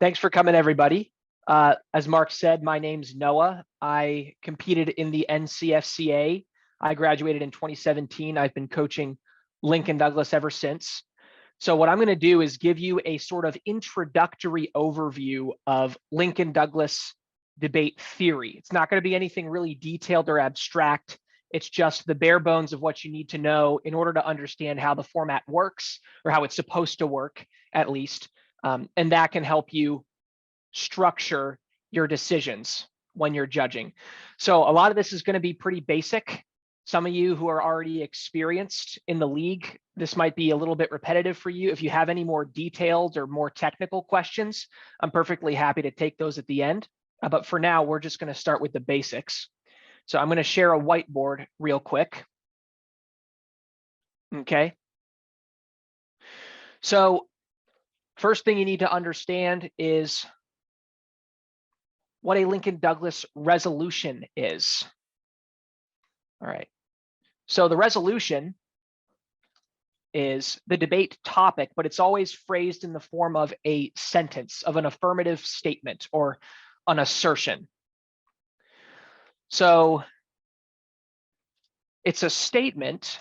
Thanks for coming, everybody. As Mark said, my name's Noah. I competed in the NCFCA. I graduated in 2017. I've been coaching Lincoln Douglas ever since. So what I'm going to do is give you a sort of introductory overview of Lincoln Douglas debate theory. It's not going to be anything really detailed or abstract. It's just the bare bones of what you need to know in order to understand how the format works, or how it's supposed to work, at least. And that can help you structure your decisions when you're judging. So a lot of this is going to be pretty basic. Some of you who are already experienced in the league, this might be a little bit repetitive for you. If you have any more detailed or more technical questions, I'm perfectly happy to take those at the end. But for now, we're just going to start with the basics. So I'm going to share a whiteboard real quick. Okay. So first thing you need to understand is what a Lincoln Douglas resolution is. All right. So the resolution is the debate topic, but it's always phrased in the form of a sentence, of an affirmative statement or an assertion. So it's a statement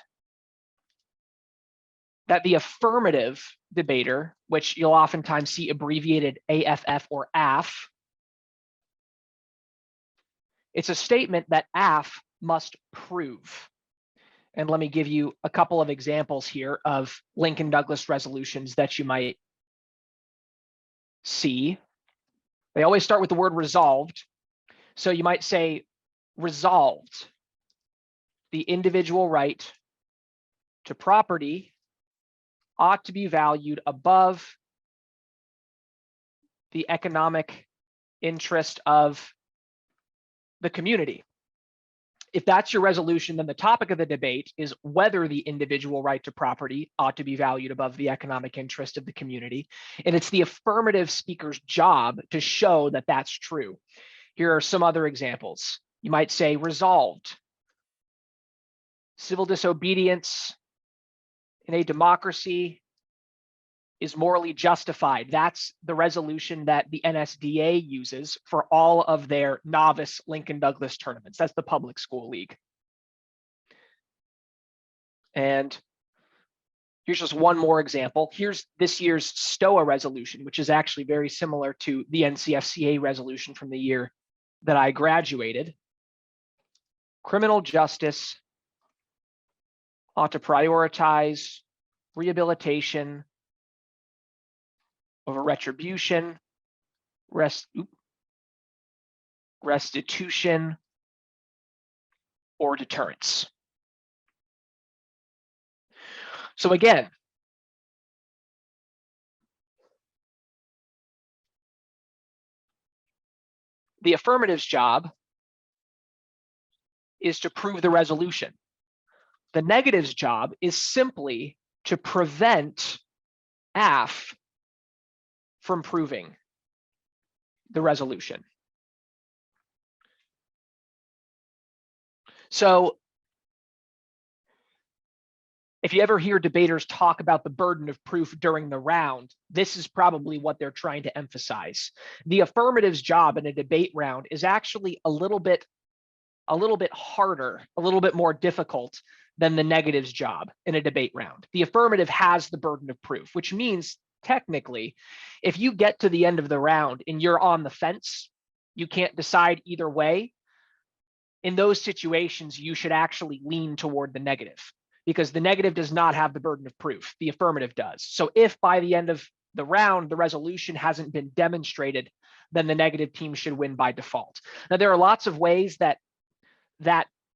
that the affirmative debater, which you'll oftentimes see abbreviated AFF or AF, it's a statement that AF must prove. And let me give you a couple of examples here of Lincoln Douglas resolutions that you might see. They always start with the word resolved. So you might say, resolved, the individual right to property ought to be valued above the economic interest of the community. If that's your resolution, then the topic of the debate is whether the individual right to property ought to be valued above the economic interest of the community. And it's the affirmative speaker's job to show that that's true. Here are some other examples. You might say resolved. Civil disobedience in a democracy is morally justified. That's the resolution that the NSDA uses for all of their novice Lincoln Douglas tournaments. That's the public school league. And here's just one more example. Here's this year's Stoa resolution, which is actually very similar to the NCFCA resolution from the year that I graduated. Criminal justice ought to prioritize rehabilitation over retribution, restitution, or deterrence. So again, the affirmative's job is to prove the resolution. The negative's job is simply to prevent AF from proving the resolution. So if you ever hear debaters talk about the burden of proof during the round, this is probably what they're trying to emphasize. The affirmative's job in a debate round is actually a little bit harder, a little bit more difficult than the negative's job in a debate round. The affirmative has the burden of proof, which means technically, if you get to the end of the round and you're on the fence, you can't decide either way. In those situations, you should actually lean toward the negative, because the negative does not have the burden of proof. The affirmative does. So if by the end of the round, the resolution hasn't been demonstrated, then the negative team should win by default. Now, there are lots of ways that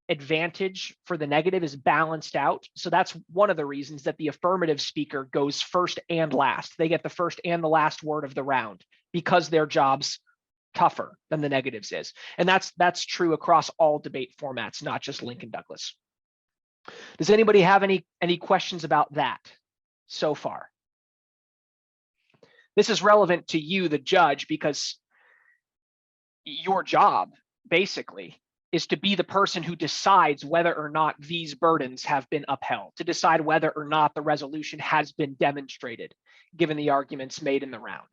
advantage for the negative is balanced out. So that's one of the reasons that the affirmative speaker goes first and last. They get the first and the last word of the round because their job's tougher than the negatives is. And that's true across all debate formats, not just Lincoln Douglas. Does anybody have any questions about that so far? This is relevant to you, the judge, because your job basically is to be the person who decides whether or not these burdens have been upheld, to decide whether or not the resolution has been demonstrated, given the arguments made in the round.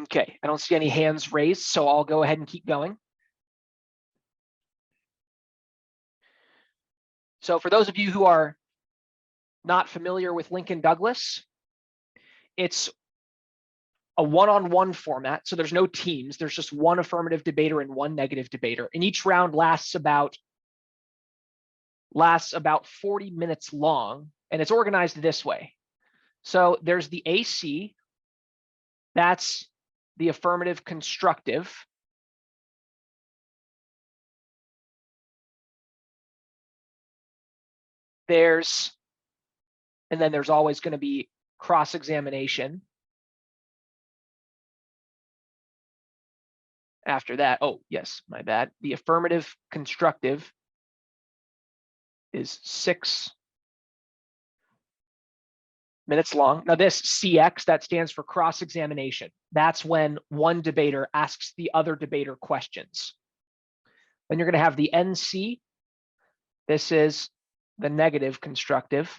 Okay, I don't see any hands raised, so I'll go ahead and keep going. So for those of you who are not familiar with Lincoln Douglas, it's a one-on-one format. So there's no teams. There's just one affirmative debater and one negative debater. And each round lasts about 40 minutes long. And it's organized this way. So there's the AC. That's the affirmative constructive. And then there's always going to be cross-examination. After that, oh, yes, my bad. The affirmative constructive is 6 minutes long. Now this CX, that stands for cross-examination. That's when one debater asks the other debater questions. Then you're going to have the NC. This is the negative constructive.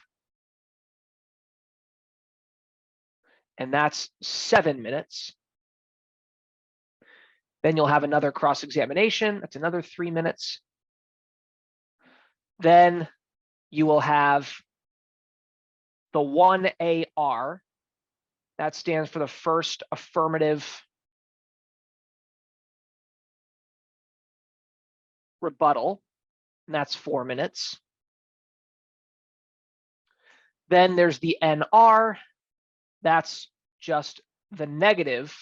And that's 7 minutes. Then you'll have another cross-examination. That's another 3 minutes. Then you will have the 1AR. That stands for the first affirmative rebuttal, and that's 4 minutes. Then there's the NR. That's just the negative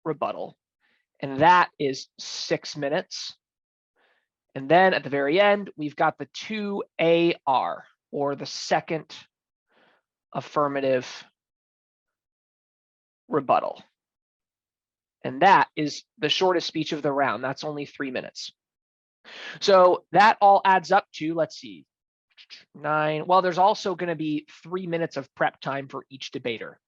rebuttal, and that is 6 minutes. And then at the very end, we've got the 2AR, or the second affirmative rebuttal. And that is the shortest speech of the round. That's only 3 minutes. So that all adds up to, let's see, 9. Well, there's also going to be 3 minutes of prep time for each debater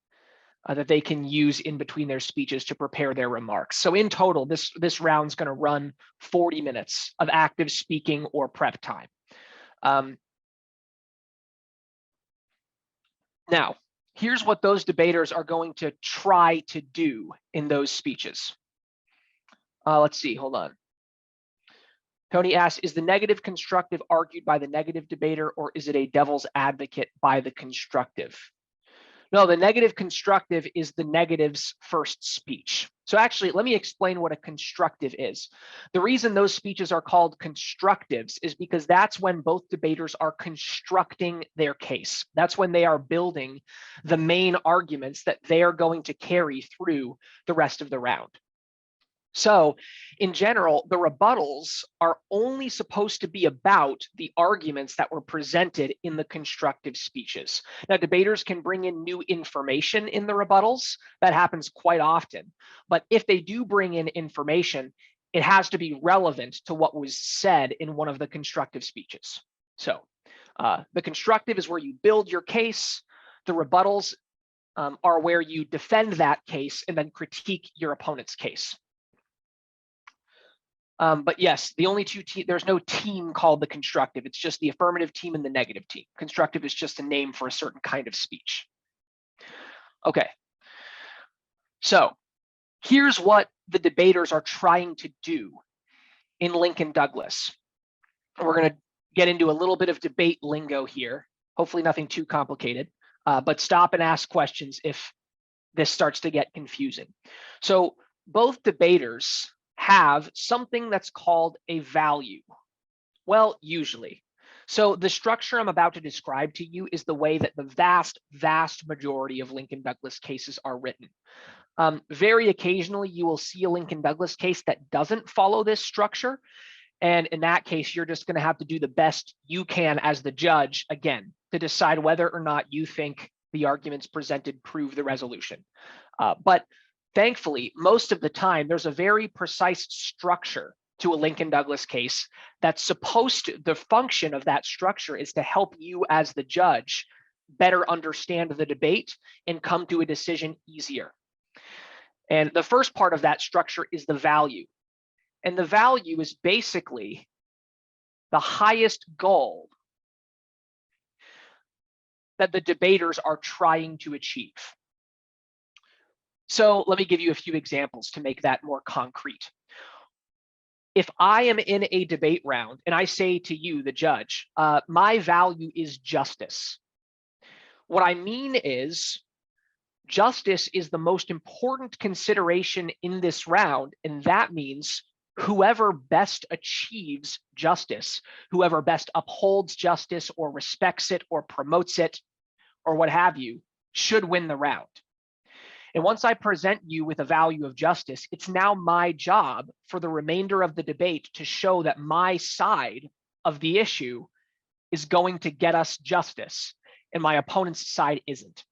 that they can use in between their speeches to prepare their remarks. So in total, this round's going to run 40 minutes of active speaking or prep time. Now, here's what those debaters are going to try to do in those speeches. Let's see, hold on. Tony asks, is the negative constructive argued by the negative debater, or is it a devil's advocate by the constructive? No, the negative constructive is the negative's first speech. So actually, let me explain what a constructive is. The reason those speeches are called constructives is because that's when both debaters are constructing their case. That's when they are building the main arguments that they are going to carry through the rest of the round. So in general, the rebuttals are only supposed to be about the arguments that were presented in the constructive speeches. Now, debaters can bring in new information in the rebuttals. That happens quite often. But if they do bring in information, it has to be relevant to what was said in one of the constructive speeches. So the constructive is where you build your case. The rebuttals are where you defend that case and then critique your opponent's case. But yes, the only two there's no team called the constructive. It's just the affirmative team and the negative team. Constructive is just a name for a certain kind of speech. Okay. So here's what the debaters are trying to do in Lincoln Douglas. We're going to get into a little bit of debate lingo here. Hopefully nothing too complicated, but stop and ask questions if this starts to get confusing. So both debaters have something that's called a value. Well, usually. So the structure I'm about to describe to you is the way that the vast majority of Lincoln Douglas cases are written. Very occasionally, you will see a Lincoln Douglas case that doesn't follow this structure. And in that case, you're just going to have to do the best you can as the judge, again, to decide whether or not you think the arguments presented prove the resolution. But thankfully, most of the time, there's a very precise structure to a Lincoln Douglas case that's supposed to, the function of that structure is to help you as the judge better understand the debate and come to a decision easier. And the first part of that structure is the value. And the value is basically the highest goal that the debaters are trying to achieve. So let me give you a few examples to make that more concrete. If I am in a debate round and I say to you, the judge, my value is justice, what I mean is justice is the most important consideration in this round, and that means whoever best achieves justice, whoever best upholds justice or respects it or promotes it or what have you, should win the round. And once I present you with a value of justice, it's now my job for the remainder of the debate to show that my side of the issue is going to get us justice and my opponent's side isn't.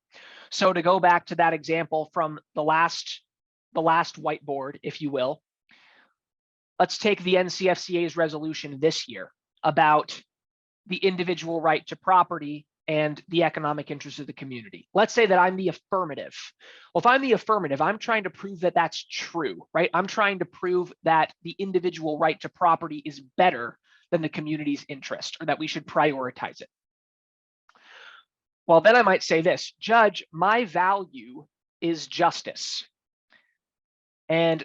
So to go back to that example from the last whiteboard, if you will, let's take the NCFCA's resolution this year about the individual right to property and the economic interests of the community. Let's say that I'm the affirmative. Well, if I'm the affirmative, I'm trying to prove that that's true, right? I'm trying to prove that the individual right to property is better than the community's interest, or that we should prioritize it. Well, then I might say this, Judge, my value is justice. And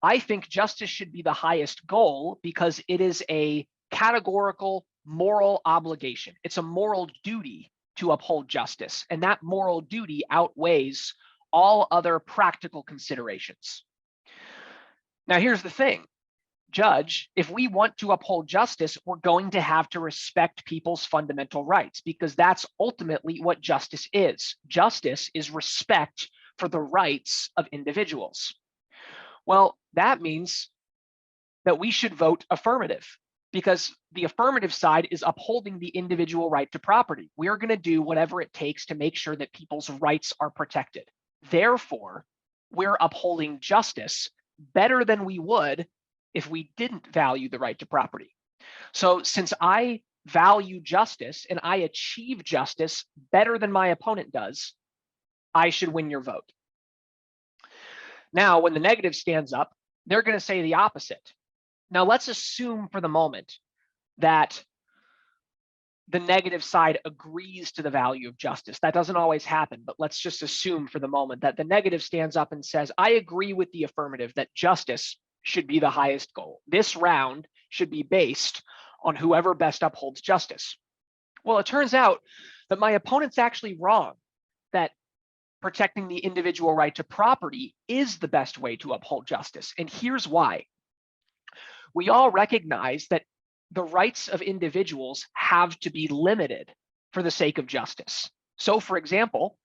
I think justice should be the highest goal because it is a categorical moral obligation. It's a moral duty to uphold justice, and that moral duty outweighs all other practical considerations. Now, here's the thing, Judge, if we want to uphold justice, we're going to have to respect people's fundamental rights because that's ultimately what justice is. Justice is respect for the rights of individuals. Well, that means that we should vote affirmative because the affirmative side is upholding the individual right to property. We are going to do whatever it takes to make sure that people's rights are protected. Therefore, we're upholding justice better than we would if we didn't value the right to property. So since I value justice and I achieve justice better than my opponent does, I should win your vote. Now, when the negative stands up, they're going to say the opposite. Now, let's assume for the moment that the negative side agrees to the value of justice. That doesn't always happen, but let's just assume for the moment that the negative stands up and says, I agree with the affirmative that justice should be the highest goal. This round should be based on whoever best upholds justice. Well, it turns out that my opponent's actually wrong, that protecting the individual right to property is the best way to uphold justice. And here's why. We all recognize that the rights of individuals have to be limited for the sake of justice. So, for example,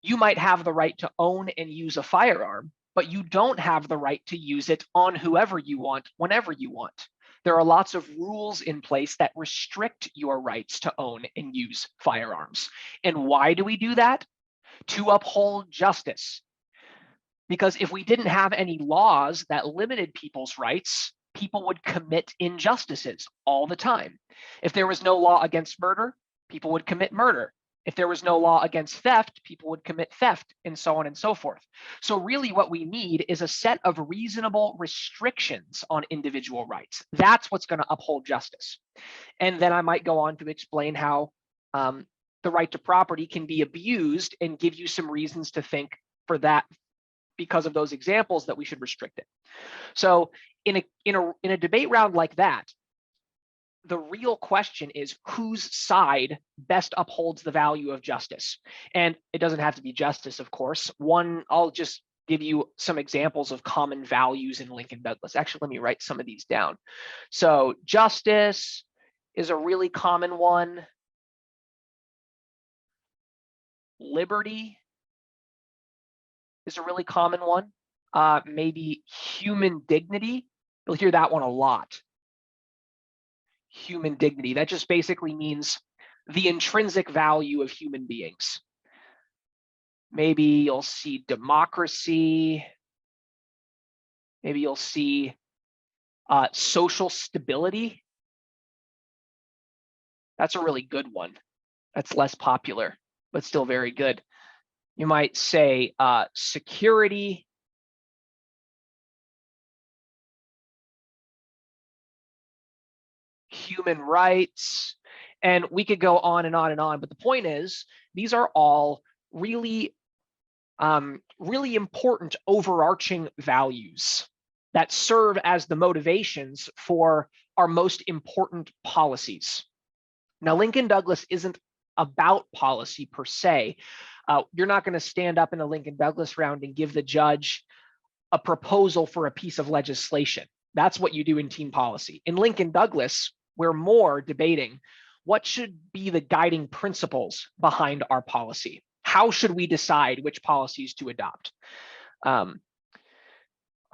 you might have the right to own and use a firearm, but you don't have the right to use it on whoever you want, whenever you want. There are lots of rules in place that restrict your rights to own and use firearms. And why do we do that? To uphold justice. Because if we didn't have any laws that limited people's rights, people would commit injustices all the time. If there was no law against murder, people would commit murder. If there was no law against theft, people would commit theft, and so on and so forth. So really what we need is a set of reasonable restrictions on individual rights. That's what's going to uphold justice. And then I might go on to explain how the right to property can be abused and give you some reasons to think for that, because of those examples, that we should restrict it. So in a debate round like that, the real question is whose side best upholds the value of justice. And it doesn't have to be justice, of course. I'll just give you some examples of common values in Lincoln Douglas. Actually, let me write some of these down. So justice is a really common one. Liberty is a really common one. Maybe human dignity. You'll hear that one a lot. Human dignity. That just basically means the intrinsic value of human beings. Maybe you'll see democracy. Maybe you'll see social stability. That's a really good one. That's less popular, but still very good. You might say security. Human rights, and we could go on and on and on. But the point is, these are all really really important overarching values that serve as the motivations for our most important policies. Now, Lincoln Douglas isn't about policy per se. You're not going to stand up in a Lincoln Douglas round and give the judge a proposal for a piece of legislation. That's what you do in team policy. In Lincoln Douglas, we're more debating what should be the guiding principles behind our policy. How should we decide which policies to adopt?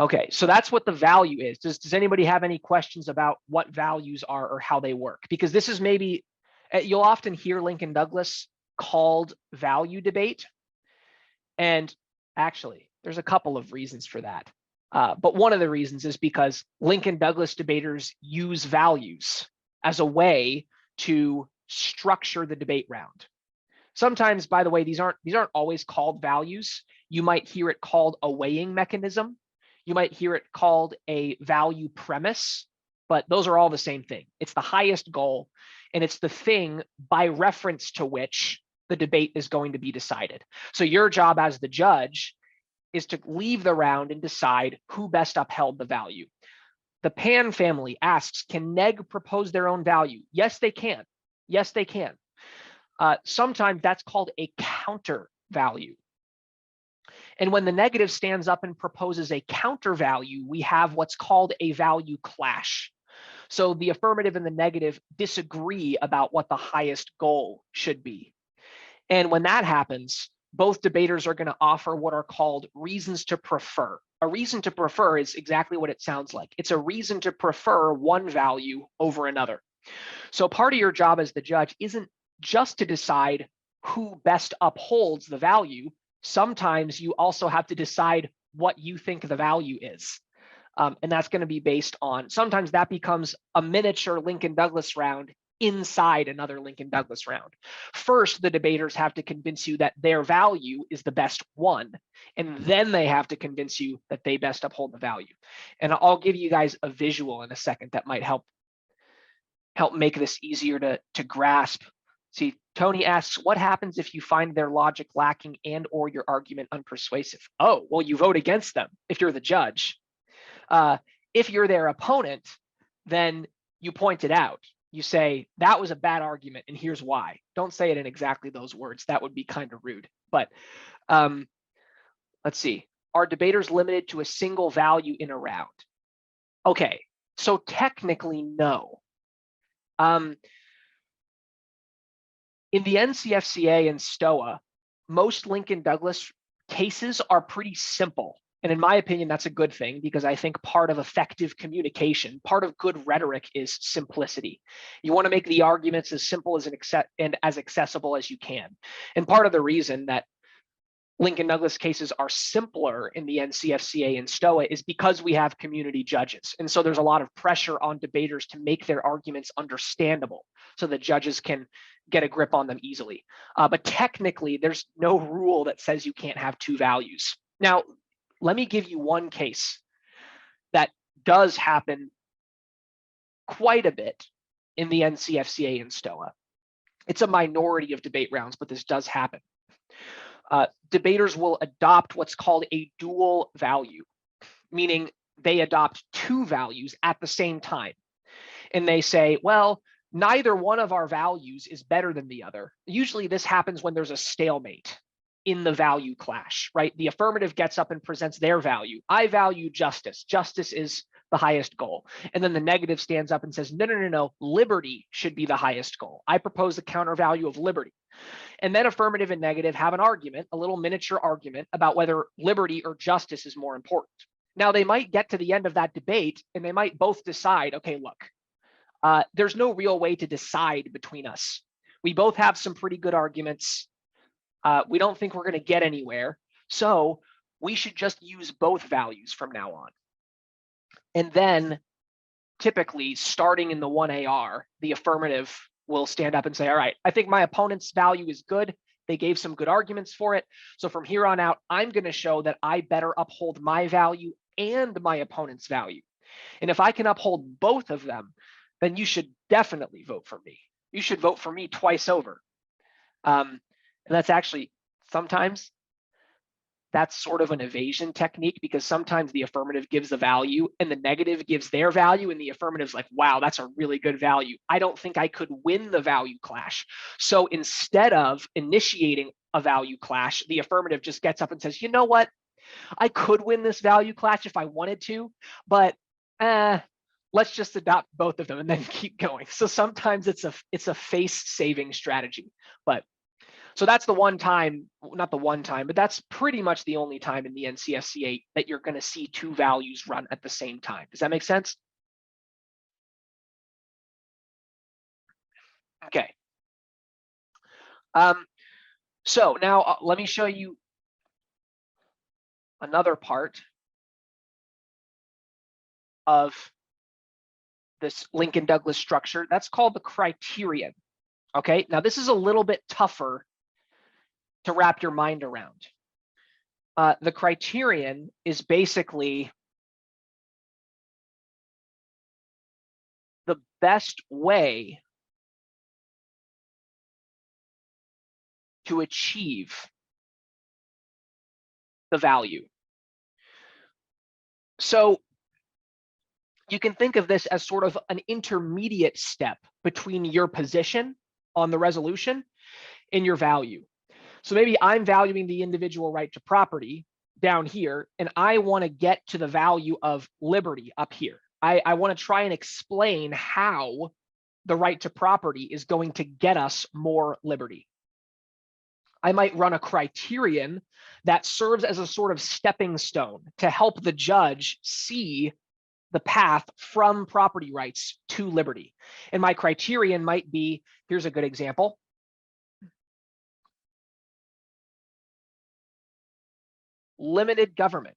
Okay, so that's what the value is. Does anybody have any questions about what values are or how they work? Because this is maybe, you'll often hear Lincoln Douglas called value debate. And actually, there's a couple of reasons for that. But one of the reasons is because Lincoln Douglas debaters use values as a way to structure the debate round. Sometimes, by the way, these aren't always called values. You might hear it called a weighing mechanism. You might hear it called a value premise, but those are all the same thing. It's the highest goal, and it's the thing by reference to which the debate is going to be decided. So your job as the judge is to leave the round and decide who best upheld the value. The Pan family asks, can neg propose their own value? Yes, they can. Yes, they can. Sometimes that's called a counter value. And when the negative stands up and proposes a counter value, we have what's called a value clash. So the affirmative and the negative disagree about what the highest goal should be. And when that happens, both debaters are going to offer what are called reasons to prefer. A reason to prefer is exactly what it sounds like. It's a reason to prefer one value over another. So part of your job as the judge isn't just to decide who best upholds the value. Sometimes you also have to decide what you think the value is. And that's going to be based on, sometimes that becomes a miniature Lincoln Douglas round inside another Lincoln Douglas round. First, the debaters have to convince you that their value is the best one, and then they have to convince you that they best uphold the value. And I'll give you guys a visual in a second that might help make this easier to grasp. See, Tony asks, what happens if you find their logic lacking and or your argument unpersuasive? Oh, well, you vote against them if you're the judge. If you're their opponent, then you point it out. You say, that was a bad argument, and here's why. Don't say it in exactly those words. That would be kind of rude. But let's see. Are debaters limited to a single value in a round? Okay, so technically, no. In the NCFCA and Stoa, most Lincoln Douglas cases are pretty simple. And in my opinion, that's a good thing, because I think part of effective communication, part of good rhetoric is simplicity. You want to make the arguments as simple as and as accessible as you can. And part of the reason that Lincoln Douglas cases are simpler in the NCFCA and Stoa is because we have community judges. And so there's a lot of pressure on debaters to make their arguments understandable so the judges can get a grip on them easily. But technically, there's no rule that says you can't have two values. Now, let me give you one case that does happen quite a bit in the NCFCA and Stoa. It's a minority of debate rounds, but this does happen. Debaters will adopt what's called a dual value, meaning they adopt two values at the same time. And they say, well, neither one of our values is better than the other. Usually this happens when there's a stalemate in the value clash, right? The affirmative gets up and presents their value. I value justice. Justice is the highest goal. And then the negative stands up and says, no, liberty should be the highest goal. I propose the counter value of liberty. And then affirmative and negative have an argument, a little miniature argument about whether liberty or justice is more important. Now, they might get to the end of that debate and they might both decide, okay, look, there's no real way to decide between us. We both have some pretty good arguments. We don't think we're going to get anywhere. So we should just use both values from now on. And then typically starting in the 1AR, the affirmative will stand up and say, all right, I think my opponent's value is good. They gave some good arguments for it. So from here on out, I'm going to show that I better uphold my value and my opponent's value. And if I can uphold both of them, then you should definitely vote for me. You should vote for me twice over. And that's actually sometimes that's sort of an evasion technique, because sometimes the affirmative gives the value and the negative gives their value, and the affirmative's like, wow, that's a really good value. I don't think I could win the value clash. So instead of initiating a value clash, the affirmative just gets up and says, you know what? I could win this value clash if I wanted to, but let's just adopt both of them and then keep going. So sometimes it's a face-saving strategy. But so that's the one time, not the one time, but that's pretty much the only time in the NCFCA that you're going to see two values run at the same time. Does that make sense? Okay. So now let me show you another part of this Lincoln-Douglas structure. That's called the criterion. Okay, now this is a little bit tougher to wrap your mind around. The criterion is basically the best way to achieve the value. So you can think of this as sort of an intermediate step between your position on the resolution and your value. So maybe I'm valuing the individual right to property down here, and I want to get to the value of liberty up here. I want to try and explain how the right to property is going to get us more liberty. I might run a criterion that serves as a sort of stepping stone to help the judge see the path from property rights to liberty. And my criterion might be, here's a good example. Limited government.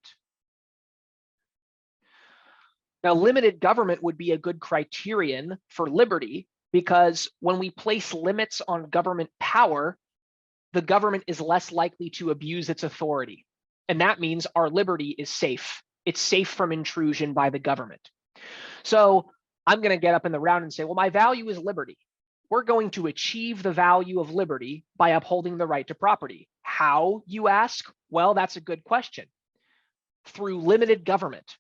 Now, limited government would be a good criterion for liberty, because when we place limits on government power, the government is less likely to abuse its authority. And that means our liberty is safe. It's safe from intrusion by the government. So I'm going to get up in the round and say, well, my value is liberty. We're going to achieve the value of liberty by upholding the right to property. How, you ask? Well, that's a good question. Through limited government.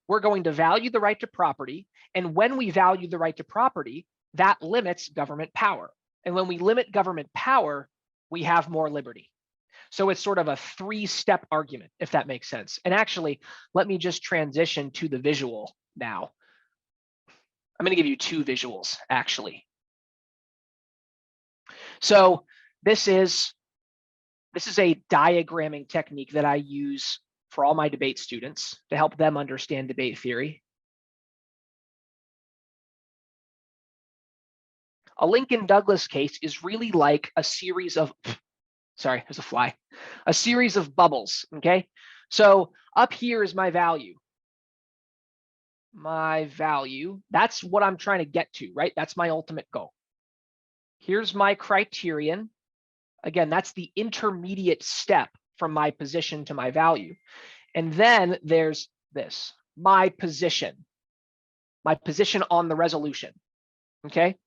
We're going to value the right to property. And when we value the right to property, that limits government power. And when we limit government power, we have more liberty. So it's sort of a three-step argument, if that makes sense. And actually, let me just transition to the visual now. I'm going to give you two visuals, actually. So this is a diagramming technique that I use for all my debate students to help them understand debate theory. A Lincoln-Douglas case is really like a series of, sorry, there's a fly, a series of bubbles, okay? So up here is my value. My value, that's what I'm trying to get to, right? That's my ultimate goal. Here's my criterion. Again, that's the intermediate step from my position to my value. And then there's this, my position on the resolution, okay?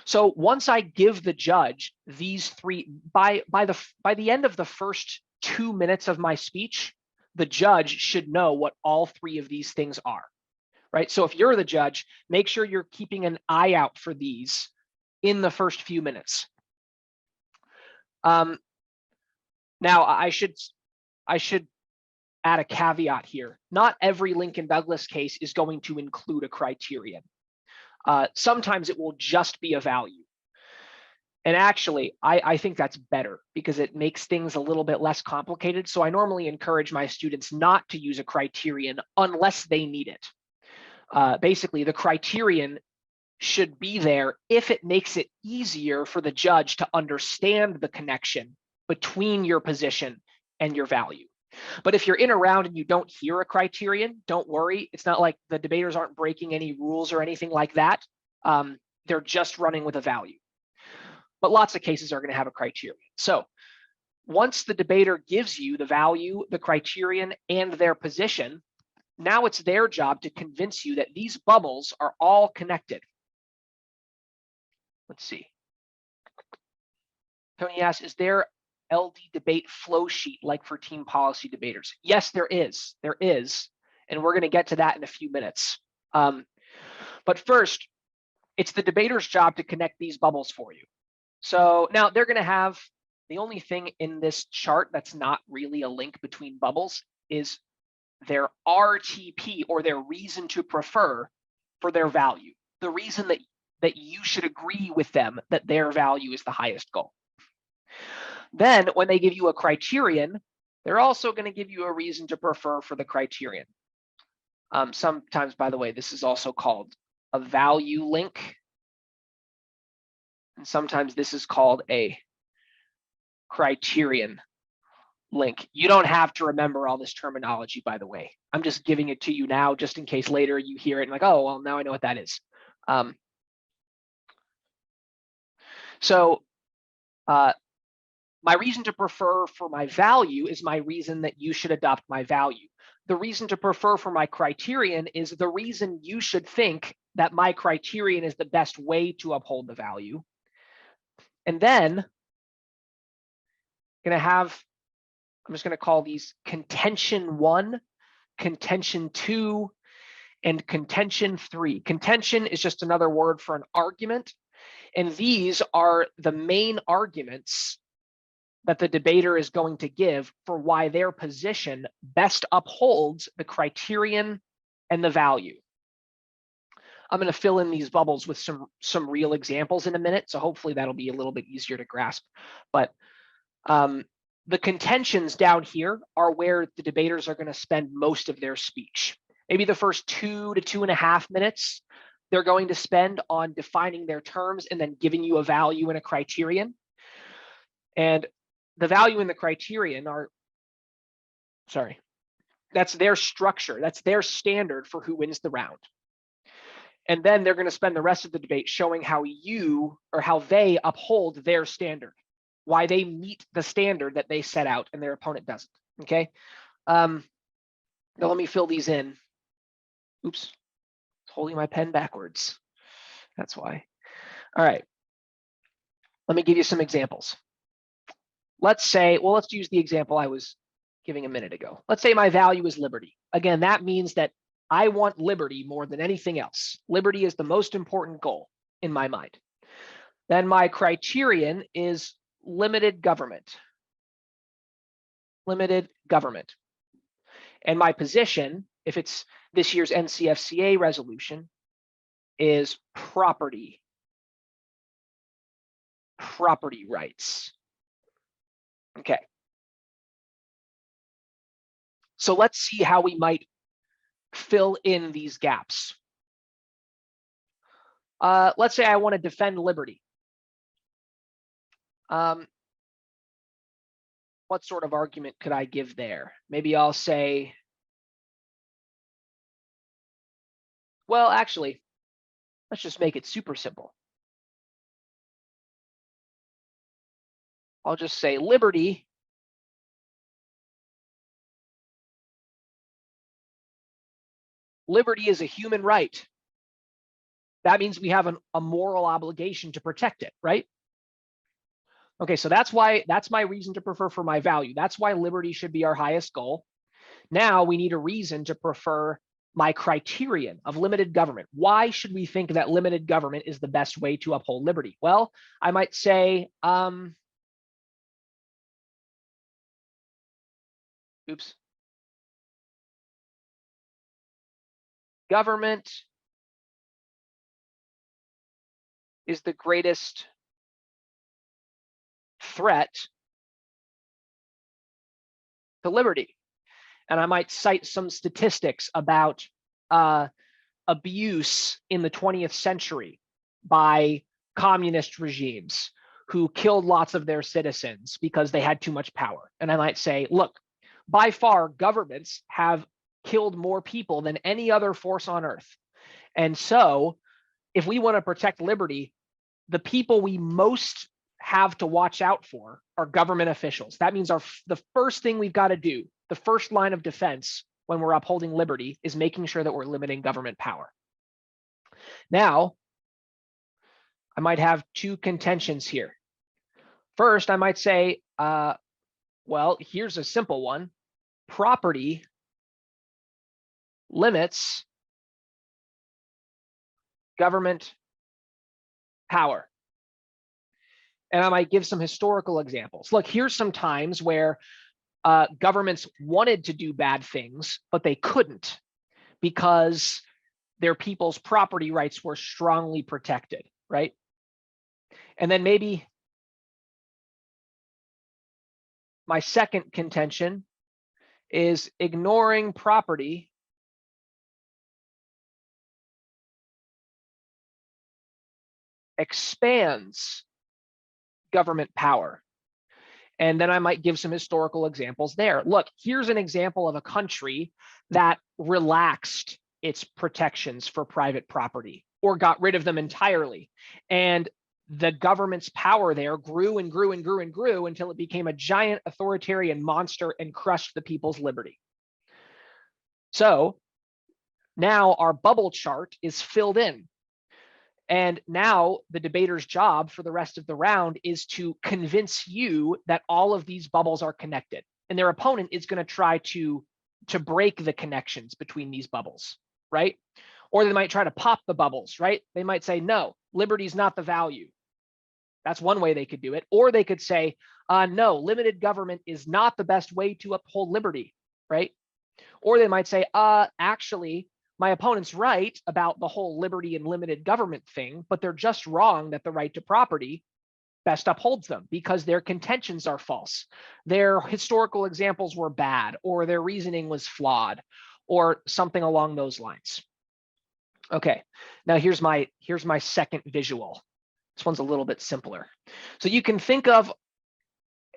So once I give the judge these three, by the end of the first 2 minutes of my speech, the judge should know what all three of these things are, right? So if you're the judge, make sure you're keeping an eye out for these in the first few minutes. Now I should add a caveat here. Not every Lincoln-Douglas case is going to include a criterion. Sometimes it will just be a value. And actually, I think that's better because it makes things a little bit less complicated. So I normally encourage my students not to use a criterion unless they need it. Basically, the criterion should be there if it makes it easier for the judge to understand the connection between your position and your value. But if you're in a round and you don't hear a criterion, don't worry. It's not like the debaters aren't breaking any rules or anything like that. They're just running with a value. But lots of cases are going to have a criterion. So once the debater gives you the value, the criterion, and their position, now it's their job to convince you that these bubbles are all connected. Let's see. Tony asks, is there LD debate flow sheet like for team policy debaters? Yes, there is. There is. And we're going to get to that in a few minutes. But first, it's the debater's job to connect these bubbles for you. So now they're going to have, the only thing in this chart that's not really a link between bubbles is their RTP, or their reason to prefer, for their value. The reason that you should agree with them that their value is the highest goal. Then when they give you a criterion, they're also going to give you a reason to prefer for the criterion. Sometimes, by the way, this is also called a value link. And sometimes this is called a criterion link. You don't have to remember all this terminology, by the way. I'm just giving it to you now, just in case later you hear it and like, oh, well, now I know what that is. My reason to prefer for my value is my reason that you should adopt my value. The reason to prefer for my criterion is the reason you should think that my criterion is the best way to uphold the value. And then I'm just going to call these contention 1, contention 2, and contention 3. Contention is just another word for an argument. And these are the main arguments that the debater is going to give for why their position best upholds the criterion and the value. I'm going to fill in these bubbles with some real examples in a minute, so hopefully that'll be a little bit easier to grasp. But the contentions down here are where the debaters are going to spend most of their speech. Maybe the first 2 to 2.5 minutes, they're going to spend on defining their terms and then giving you a value and a criterion. And the value and the criterion are, that's their structure. That's their standard for who wins the round. And then they're going to spend the rest of the debate showing how they uphold their standard, why they meet the standard that they set out and their opponent doesn't. Okay. Now let me fill these in. Oops, holding my pen backwards. That's why. All right. Let me give you some examples. Let's use the example I was giving a minute ago. Let's say my value is liberty. Again, that means that I want liberty more than anything else. Liberty is the most important goal in my mind. Then my criterion is limited government. Limited government. And my position, if it's this year's NCFCA resolution, is property rights. Okay. So let's see how we might fill in these gaps. Let's say I want to defend liberty. What sort of argument could I give there? Maybe I'll say, well, actually, let's just make it super simple. I'll just say liberty is a human right. That means we have a moral obligation to protect it, right? Okay, so that's my reason to prefer for my value. That's why liberty should be our highest goal. Now we need a reason to prefer my criterion of limited government. Why should we think that limited government is the best way to uphold liberty? Well, I might say, government is the greatest threat to liberty. And I might cite some statistics about abuse in the 20th century by communist regimes who killed lots of their citizens because they had too much power. And I might say, look, by far, governments have killed more people than any other force on earth. And so if we want to protect liberty, the people we most have to watch out for are government officials. That means the first thing we've got to do, the first line of defense when we're upholding liberty, is making sure that we're limiting government power. Now, I might have two contentions here. First, I might say, well, here's a simple one. Property limits government power. And I might give some historical examples. Look, here's some times where governments wanted to do bad things, but they couldn't because their people's property rights were strongly protected, right? And then maybe my second contention is ignoring property expands government power. And then I might give some historical examples there. Look, here's an example of a country that relaxed its protections for private property or got rid of them entirely. And the government's power there grew and grew and grew and grew until it became a giant authoritarian monster and crushed the people's liberty. So now our bubble chart is filled in. And now the debater's job for the rest of the round is to convince you that all of these bubbles are connected. And their opponent is going to try to break the connections between these bubbles, right? Or they might try to pop the bubbles, right? They might say, no, liberty is not the value. That's one way they could do it. Or they could say, no, limited government is not the best way to uphold liberty, right? Or they might say, actually, my opponent's right about the whole liberty and limited government thing, but they're just wrong that the right to property best upholds them because their contentions are false. Their historical examples were bad, or their reasoning was flawed, or something along those lines. Okay, now here's my second visual. This one's a little bit simpler. So you can think of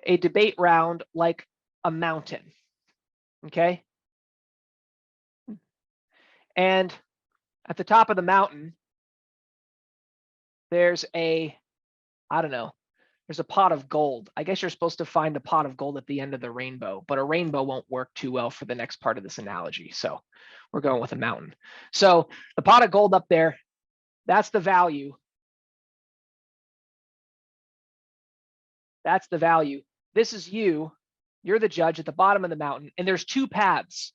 a debate round like a mountain, okay? And at the top of the mountain, there's there's a pot of gold. I guess you're supposed to find a pot of gold at the end of the rainbow, but a rainbow won't work too well for the next part of this analogy. So we're going with a mountain. So the pot of gold up there, that's the value. That's the value. This is you. You're the judge at the bottom of the mountain, and there's two paths.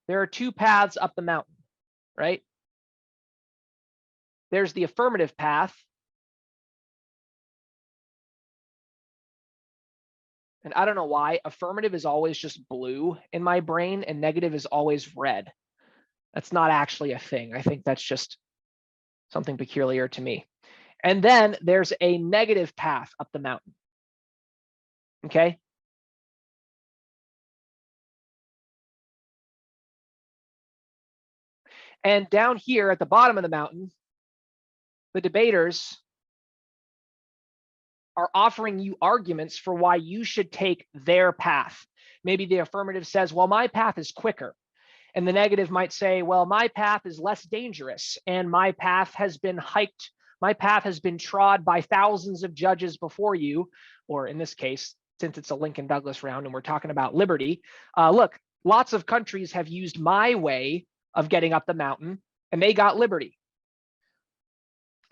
There are two paths up the mountain, right? There's the affirmative path. And I don't know why affirmative is always just blue in my brain and negative is always red. That's not actually a thing. I think that's just something peculiar to me. And then there's a negative path up the mountain. Okay. And down here at the bottom of the mountain, the debaters are offering you arguments for why you should take their path. Maybe the affirmative says, well, my path is quicker. And the negative might say, well, my path is less dangerous and my path has been hiked. My path has been trod by thousands of judges before you, or in this case, since it's a Lincoln Douglas round and we're talking about liberty, look, lots of countries have used my way of getting up the mountain and they got liberty.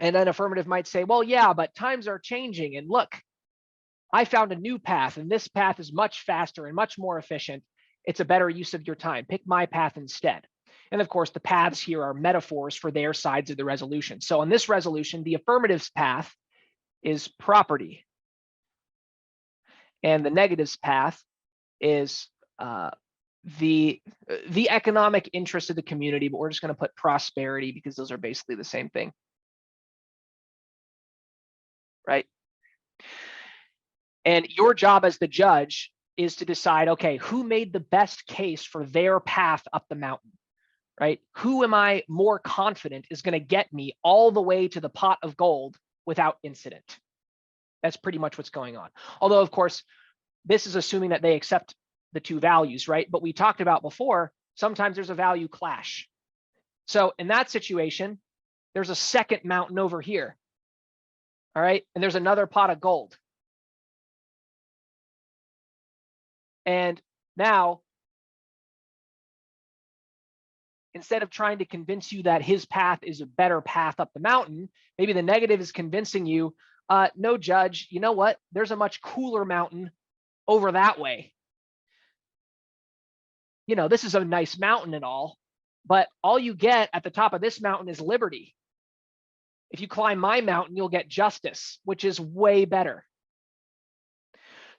And then affirmative might say, well, yeah, but times are changing. And look, I found a new path and this path is much faster and much more efficient. It's a better use of your time. Pick my path instead. And of course, the paths here are metaphors for their sides of the resolution. So in this resolution, the affirmative's path is property. And the negative's path is the economic interest of the community, but we're just going to put prosperity because those are basically the same thing. Right? And your job as the judge is to decide, okay, who made the best case for their path up the mountain, right? Who am I more confident is going to get me all the way to the pot of gold without incident? That's pretty much what's going on. Although, of course, this is assuming that they accept the two values, right? But we talked about before, sometimes there's a value clash. So in that situation, there's a second mountain over here. All right. And there's another pot of gold. And now, instead of trying to convince you that his path is a better path up the mountain, maybe the negative is convincing you, No, judge, you know what? There's a much cooler mountain over that way. You know, this is a nice mountain and but all you get at the top of this mountain is liberty. If you climb my mountain, you'll get justice, which is way better.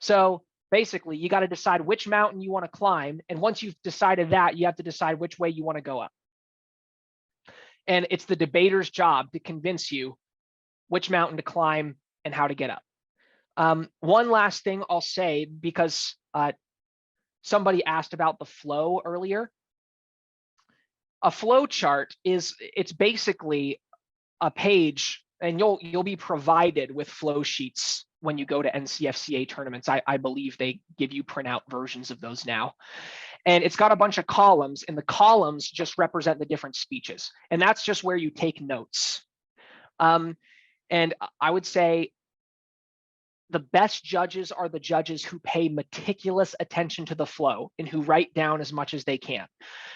So basically, you got to decide which mountain you want to climb. And once you've decided that, you have to decide which way you want to go up. And it's the debater's job to convince you which mountain to climb and how to get up. One last thing I'll say, because somebody asked about the flow earlier. A flow chart it's basically a page, and you'll be provided with flow sheets when you go to NCFCA tournaments. I believe they give you printout versions of those now. And it's got a bunch of columns, and the columns just represent the different speeches. And that's just where you take notes. And I would say the best judges are the judges who pay meticulous attention to the flow and who write down as much as they can,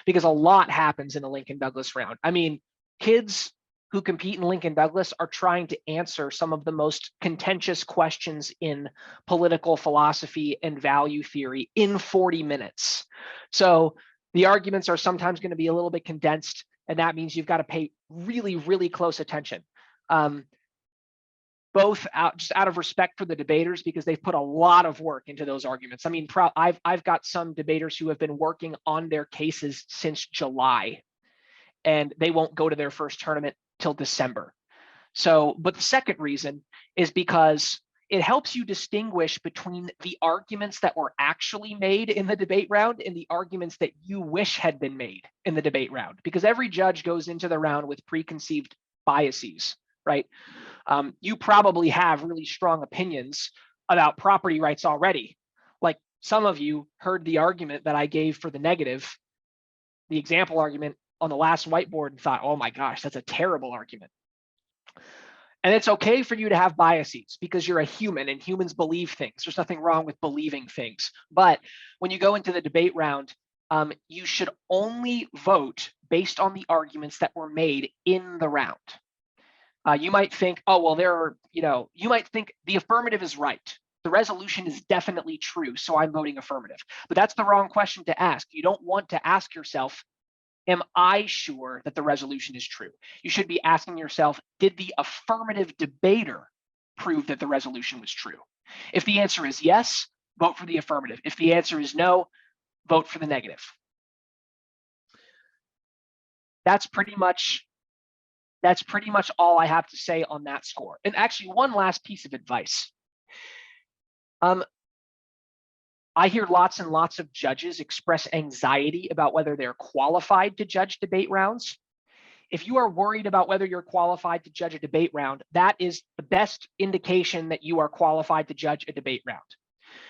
because a lot happens in the Lincoln Douglas round. I mean, kids who compete in Lincoln Douglas are trying to answer some of the most contentious questions in political philosophy and value theory in 40 minutes. So the arguments are sometimes going to be a little bit condensed, and that means you've got to pay really, really close attention. Both just out of respect for the debaters, because they've put a lot of work into those arguments. I mean, I've got some debaters who have been working on their cases since July, and they won't go to their first tournament till December. So, but the second reason is because it helps you distinguish between the arguments that were actually made in the debate round and the arguments that you wish had been made in the debate round, because every judge goes into the round with preconceived biases, right? You probably have really strong opinions about property rights already. Like, some of you heard the argument that I gave for the negative, the example argument on the last whiteboard, and thought, oh my gosh, that's a terrible argument. And it's okay for you to have biases, because you're a human and humans believe things. There's nothing wrong with believing things. But when you go into the debate round, you should only vote based on the arguments that were made in the round. You might think, oh, well, you might think the affirmative is right. The resolution is definitely true, so I'm voting affirmative. But that's the wrong question to ask. You don't want to ask yourself, am I sure that the resolution is true? You should be asking yourself, did the affirmative debater prove that the resolution was true? If the answer is yes, vote for the affirmative. If the answer is no, vote for the negative. That's pretty much all I have to say on that score. And actually, one last piece of advice. I hear lots and lots of judges express anxiety about whether they're qualified to judge debate rounds. If you are worried about whether you're qualified to judge a debate round, that is the best indication that you are qualified to judge a debate round.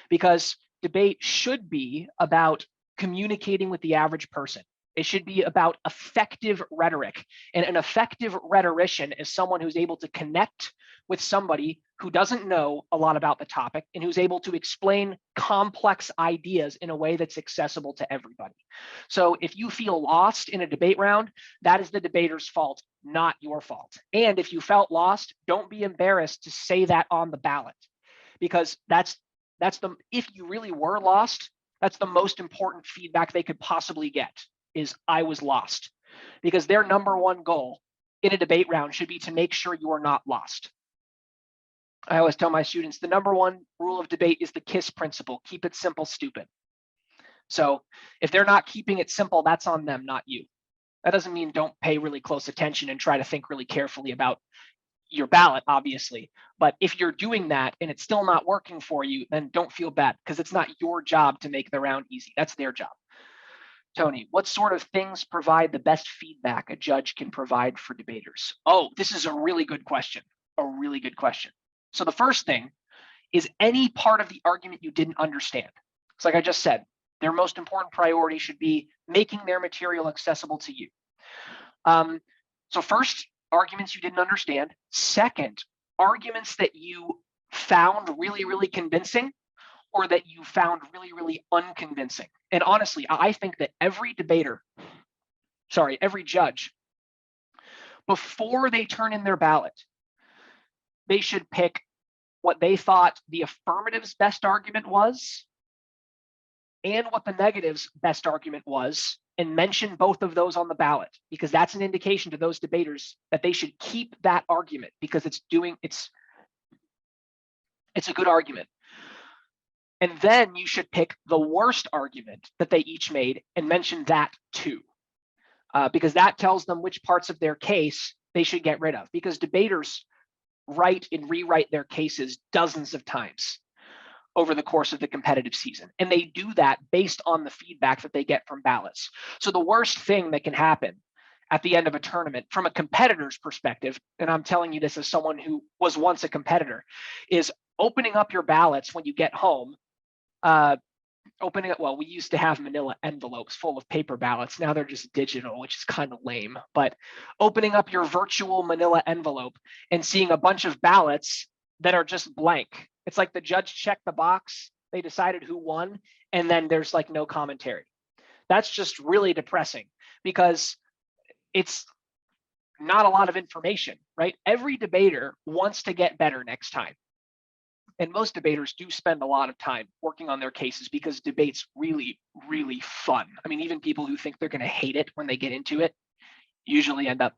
Because debate should be about communicating with the average person. It should be about effective rhetoric. And an effective rhetorician is someone who's able to connect with somebody who doesn't know a lot about the topic and who's able to explain complex ideas in a way that's accessible to everybody. So if you feel lost in a debate round, that is the debater's fault, not your fault. And if you felt lost, don't be embarrassed to say that on the ballot, because if you really were lost, that's the most important feedback they could possibly get, is I was lost, because their number one goal in a debate round should be to make sure you are not lost. I always tell my students, the number one rule of debate is the KISS principle. Keep it simple, stupid. So if they're not keeping it simple, that's on them, not you. That doesn't mean don't pay really close attention and try to think really carefully about your ballot, obviously. But if you're doing that and it's still not working for you, then don't feel bad, because it's not your job to make the round easy. That's their job. Tony, what sort of things provide the best feedback a judge can provide for debaters? Oh, this is a really good question. A really good question. So the first thing is any part of the argument you didn't understand. It's like I just said, their most important priority should be making their material accessible to you. So first, arguments you didn't understand. Second, arguments that you found really, really convincing, or that you found really, really unconvincing. And honestly, I think that every judge, before they turn in their ballot, they should pick what they thought the affirmative's best argument was and what the negative's best argument was, and mention both of those on the ballot, because that's an indication to those debaters that they should keep that argument because it's a good argument. And then you should pick the worst argument that they each made and mention that too, because that tells them which parts of their case they should get rid of, because debaters write and rewrite their cases dozens of times over the course of the competitive season. And they do that based on the feedback that they get from ballots. So the worst thing that can happen at the end of a tournament from a competitor's perspective, and I'm telling you this as someone who was once a competitor, is opening up your ballots when you get home. Well, we used to have manila envelopes full of paper ballots. Now they're just digital, which is kind of lame. But opening up your virtual manila envelope and seeing a bunch of ballots that are just blank. It's like the judge checked the box, they decided who won, and then there's like no commentary. That's just really depressing because it's not a lot of information, right? Every debater wants to get better next time. And most debaters do spend a lot of time working on their cases because debate's really, really fun. I mean, even people who think they're going to hate it when they get into it usually end up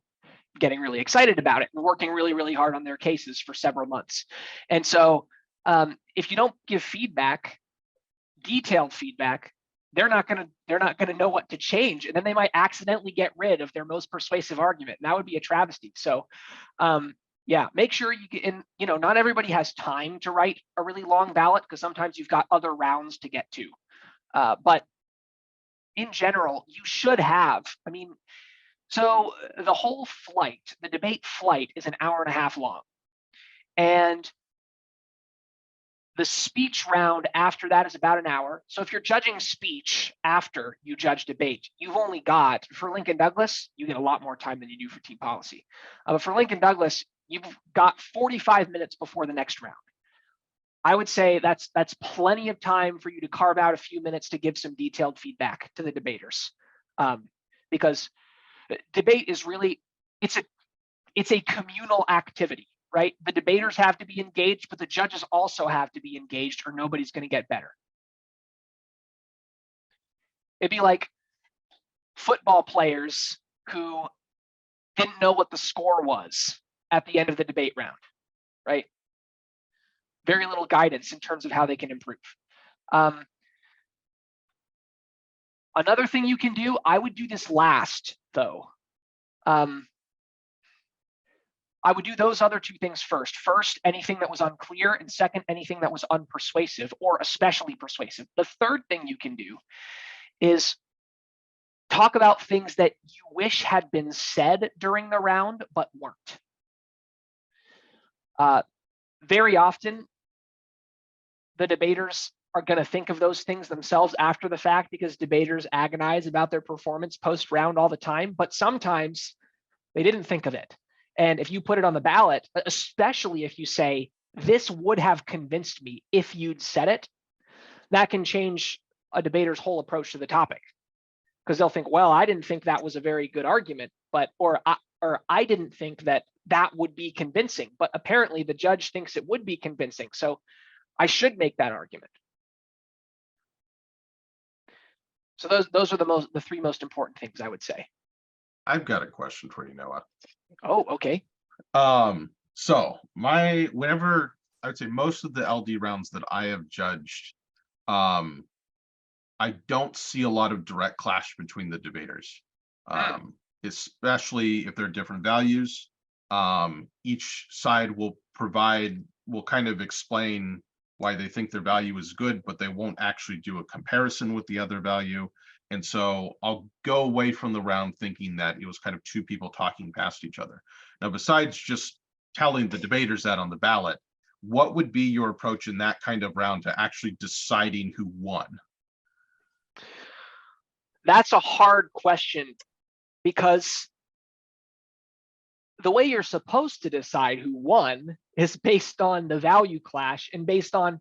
getting really excited about it and working really, really hard on their cases for several months. And so if you don't give feedback, detailed feedback, they're not going to know what to change, and then they might accidentally get rid of their most persuasive argument. And that would be a travesty. So yeah, make sure you get in, not everybody has time to write a really long ballot because sometimes you've got other rounds to get to. But in general, you should have, so the whole flight, the debate flight, is an hour and a half long. And the speech round after that is about an hour. So if you're judging speech after you judge debate, you've only got, for Lincoln Douglas, you get a lot more time than you do for team policy. But for Lincoln Douglas, you've got 45 minutes before the next round. I would say that's plenty of time for you to carve out a few minutes to give some detailed feedback to the debaters, because debate is really, it's a communal activity, right? The debaters have to be engaged, but the judges also have to be engaged or nobody's going to get better. It'd be like football players who didn't know what the score was at the end of the debate round, right? Very little guidance in terms of how they can improve. Another thing you can do, I would do this last though. I would do those other two things first. First, anything that was unclear, and second, anything that was unpersuasive or especially persuasive. The third thing you can do is talk about things that you wish had been said during the round but weren't. Very often, the debaters are going to think of those things themselves after the fact because debaters agonize about their performance post-round all the time, but sometimes they didn't think of it. And if you put it on the ballot, especially if you say, this would have convinced me if you'd said it, that can change a debater's whole approach to the topic. Because they'll think, well, I didn't think that was a very good argument, or I didn't think that would be convincing, but apparently the judge thinks it would be convincing. So I should make that argument. So those are the three most important things I would say. I've got a question for you, Noah. Oh, okay. So whenever I would say most of the LD rounds that I have judged, I don't see a lot of direct clash between the debaters, especially if they're different values. Each side will kind of explain why they think their value is good, but they won't actually do a comparison with the other value. And so I'll go away from the round thinking that it was kind of two people talking past each other. Now, besides just telling the debaters that on the ballot, what would be your approach in that kind of round to actually deciding who won? That's a hard question because the way you're supposed to decide who won is based on the value clash and based on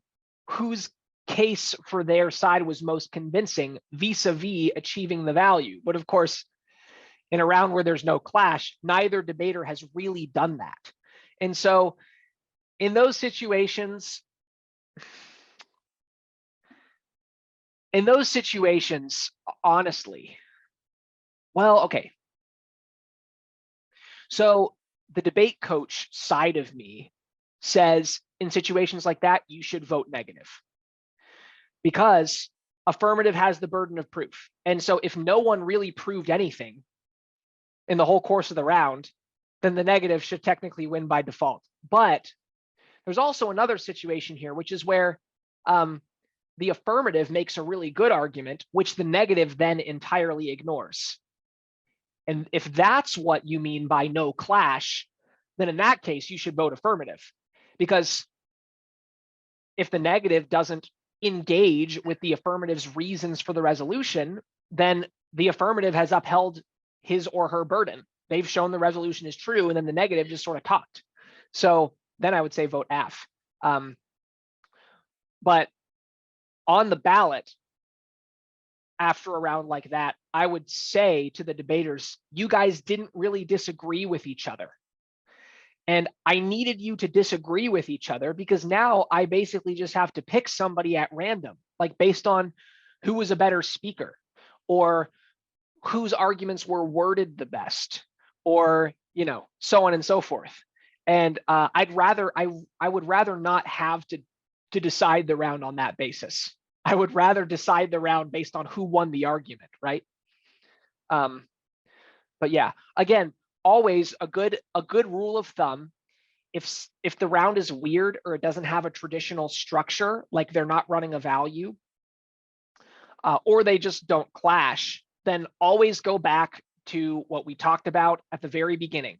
whose case for their side was most convincing vis-a-vis achieving the value. But of course, in a round where there's no clash, neither debater has really done that. And so in those situations, honestly, well, okay. So the debate coach side of me says in situations like that, you should vote negative because affirmative has the burden of proof. And so if no one really proved anything in the whole course of the round, then the negative should technically win by default. But there's also another situation here, which is where the affirmative makes a really good argument, which the negative then entirely ignores. And if that's what you mean by no clash, then in that case, you should vote affirmative. Because if the negative doesn't engage with the affirmative's reasons for the resolution, then the affirmative has upheld his or her burden. They've shown the resolution is true, and then the negative just sort of talked. So then I would say vote F. But on the ballot, after a round like that, I would say to the debaters, you guys didn't really disagree with each other. And I needed you to disagree with each other because now I basically just have to pick somebody at random, like based on who was a better speaker or whose arguments were worded the best, or, you know, so on and so forth. And I would rather not have to decide the round on that basis. I would rather decide the round based on who won the argument, right? But yeah, again, always a good rule of thumb. If the round is weird or it doesn't have a traditional structure, like they're not running a value, or they just don't clash, then always go back to what we talked about at the very beginning.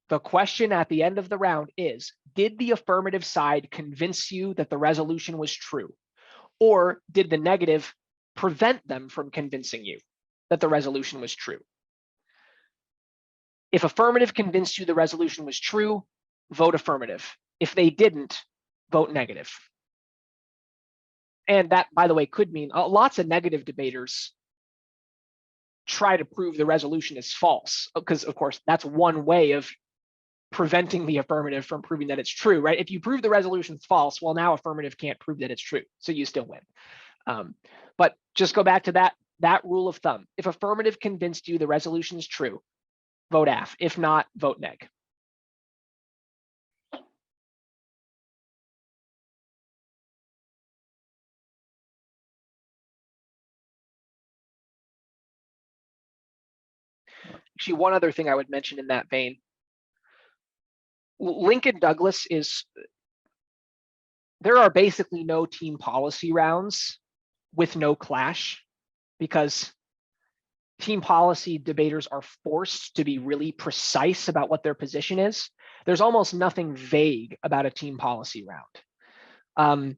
The question at the end of the round is, did the affirmative side convince you that the resolution was true? Or did the negative prevent them from convincing you that the resolution was true? If affirmative convinced you the resolution was true, vote affirmative. If they didn't, vote negative. And that, by the way, could mean lots of negative debaters try to prove the resolution is false, because of course that's one way of preventing the affirmative from proving that it's true, right? If you prove the resolution is false, well, now affirmative can't prove that it's true, so you still win. But just go back to that rule of thumb. If affirmative convinced you the resolution is true, vote F. If not, vote neg. Actually, one other thing I would mention in that vein, Lincoln Douglas there are basically no team policy rounds with no clash, because team policy debaters are forced to be really precise about what their position is. There's almost nothing vague about a team policy round.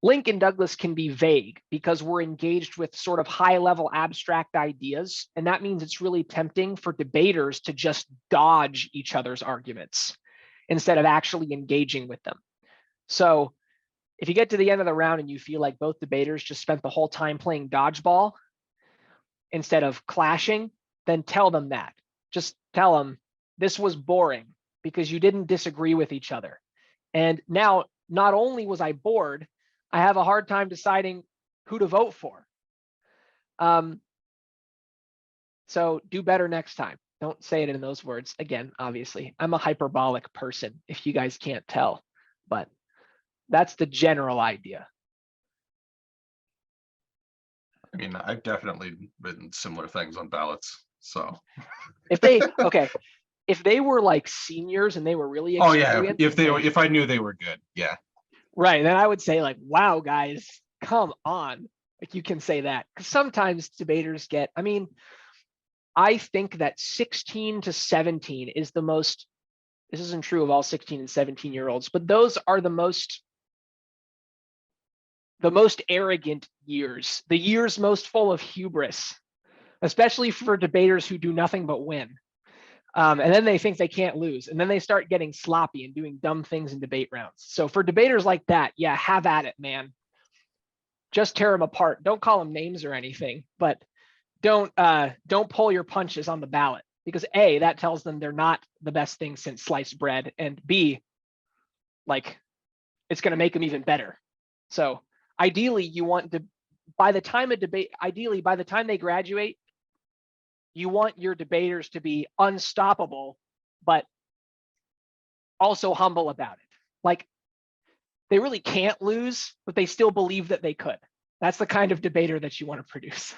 Lincoln Douglas can be vague because we're engaged with sort of high-level abstract ideas, and that means it's really tempting for debaters to just dodge each other's arguments instead of actually engaging with them. So if you get to the end of the round and you feel like both debaters just spent the whole time playing dodgeball instead of clashing, then tell them that. Just tell them this was boring because you didn't disagree with each other. And now, not only was I bored, I have a hard time deciding who to vote for. So do better next time. Don't say it in those words. Again, obviously, I'm a hyperbolic person, if you guys can't tell, but that's the general idea. I mean, I've definitely written similar things on ballots, so. If they were like seniors and they were really experienced. Oh yeah, if I knew they were good, yeah. Right, then I would say like, wow, guys, come on. Like you can say that, because sometimes debaters get, I mean, I think that 16 to 17 is the most, this isn't true of all 16 and 17-year-olds, but those are the most arrogant years, the years most full of hubris, especially for debaters who do nothing but win. And then they think they can't lose. And then they start getting sloppy and doing dumb things in debate rounds. So for debaters like that, yeah, have at it, man. Just tear them apart. Don't call them names or anything, but don't pull your punches on the ballot, because A, that tells them they're not the best thing since sliced bread, and B, like it's going to make them even better. So ideally you want to, by the time they graduate, you want your debaters to be unstoppable, but also humble about it. Like they really can't lose, but they still believe that they could. That's the kind of debater that you want to produce.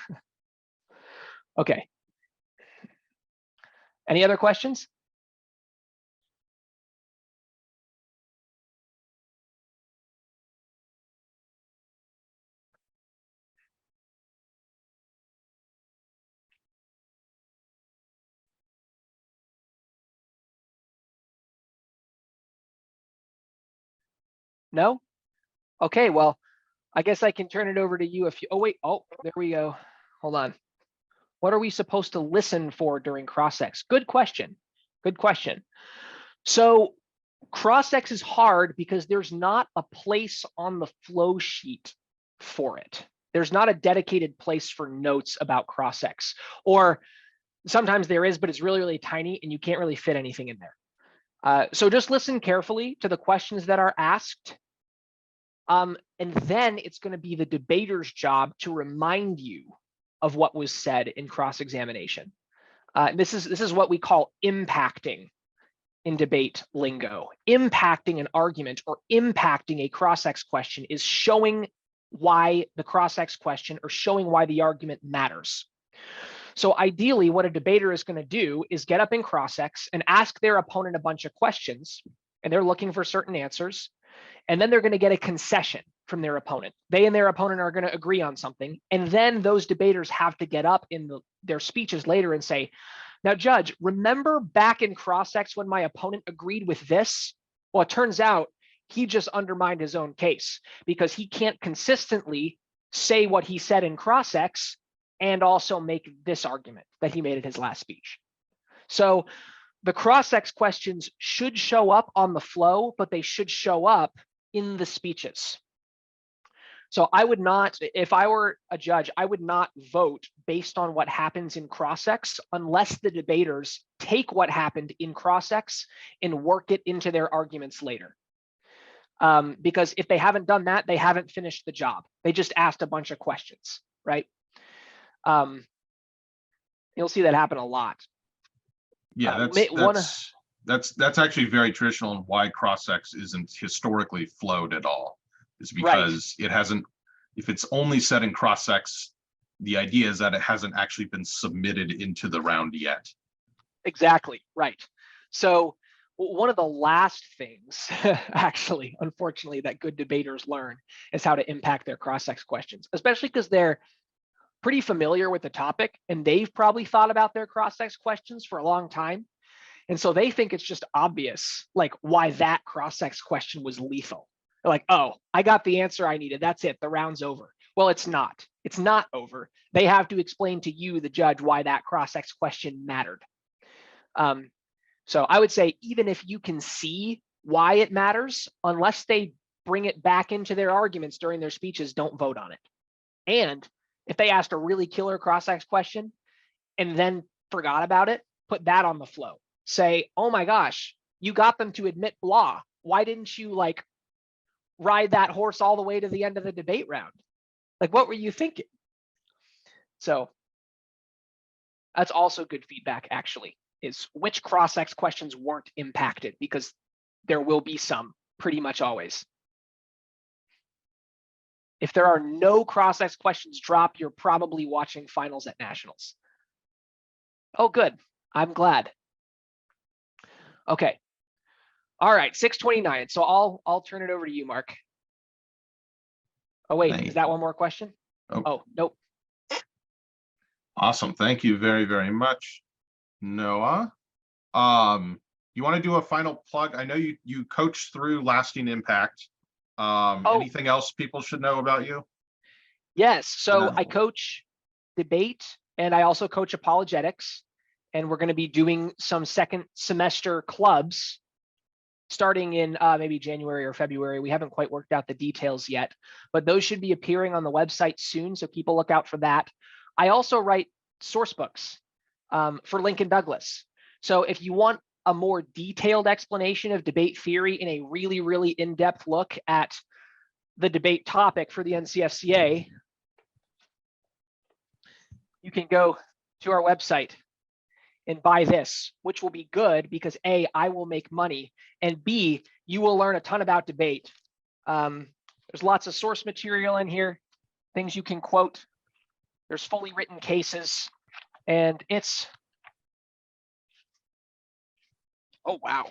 Okay. Any other questions? No? Okay, well, I guess I can turn it over to you if you, oh wait, oh, there we go. Hold on. What are we supposed to listen for during cross-ex? Good question. Good question. So cross-ex is hard because there's not a place on the flow sheet for it. There's not a dedicated place for notes about cross-ex, or sometimes there is, but it's really, really tiny and you can't really fit anything in there. So just listen carefully to the questions that are asked. And then it's going to be the debater's job to remind you of what was said in cross-examination. This is what we call impacting in debate lingo. Impacting an argument or impacting a cross-ex question is showing why the cross-ex question or showing why the argument matters. So ideally, what a debater is going to do is get up in cross-ex and ask their opponent a bunch of questions, and they're looking for certain answers. And then they're going to get a concession from their opponent. They and their opponent are going to agree on something. And then those debaters have to get up in their speeches later and say, now, Judge, remember back in cross-ex when my opponent agreed with this? Well, it turns out he just undermined his own case because he can't consistently say what he said in cross-ex and also make this argument that he made in his last speech. So the cross-ex questions should show up on the flow, but they should show up in the speeches. So I would not, if I were a judge, I would not vote based on what happens in cross-ex unless the debaters take what happened in cross-ex and work it into their arguments later. Because if they haven't done that, they haven't finished the job. They just asked a bunch of questions, right? You'll see that happen a lot. Yeah, that's actually very traditional and why cross-ex isn't historically flowed at all. Is because it hasn't, if it's only set in cross-ex, the idea is that it hasn't actually been submitted into the round yet. Exactly, right. So one of the last things, actually, unfortunately, that good debaters learn is how to impact their cross-ex questions, especially because they're pretty familiar with the topic and they've probably thought about their cross-ex questions for a long time. And so they think it's just obvious, like why that cross-ex question was lethal. They're like, oh, I got the answer I needed. That's it. The round's over. Well, it's not. It's not over. They have to explain to you, the judge, why that cross-ex question mattered. So I would say, even if you can see why it matters, unless they bring it back into their arguments during their speeches, don't vote on it. And if they asked a really killer cross-ex question and then forgot about it, put that on the flow. Say, oh my gosh, you got them to admit blah. Why didn't you like ride that horse all the way to the end of the debate round? Like, what were you thinking? So that's also good feedback, actually, is which cross-ex questions weren't impacted, because there will be some pretty much always. If there are no cross-ex questions drop, you're probably watching finals at nationals. Oh, good. I'm glad. Okay. All right, 6:29. So I'll turn it over to you, Mark. Oh, wait, is that one more question? Oh, nope. Awesome. Thank you very, very much, Noah. You want to do a final plug? I know you coach through Lasting Impact. Anything else people should know about you? Yes. So I coach debate and I also coach apologetics. And we're going to be doing some second semester clubs starting in maybe January or February. We haven't quite worked out the details yet, but those should be appearing on the website soon. So people look out for that. I also write source books for Lincoln Douglas. So if you want a more detailed explanation of debate theory in a really, really in-depth look at the debate topic for the NCFCA, you can go to our website and buy this, which will be good because A, I will make money, and B, you will learn a ton about debate. There's lots of source material in here, things you can quote. There's fully written cases, and it's, oh wow,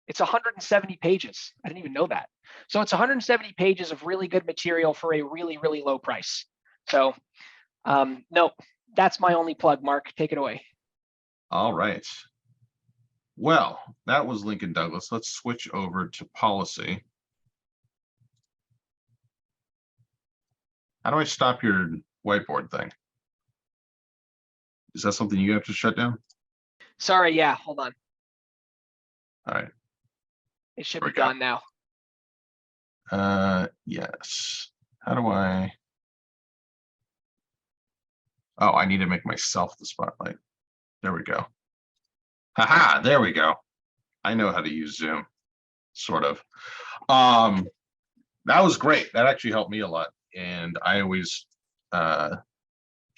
it's 170 pages. I didn't even know that. So it's 170 pages of really good material for a really, really low price. So no, that's my only plug, Mark. Take it away. All right. Well, that was Lincoln Douglas. Let's switch over to policy. How do I stop your whiteboard thing? Is that something you have to shut down? Sorry, yeah, hold on. All right. It should There be we go. gone now. Yes. How do I? Oh, I need to make myself the spotlight. There we go. Haha, there we go. I know how to use Zoom, sort of. That was great. That actually helped me a lot. And I always am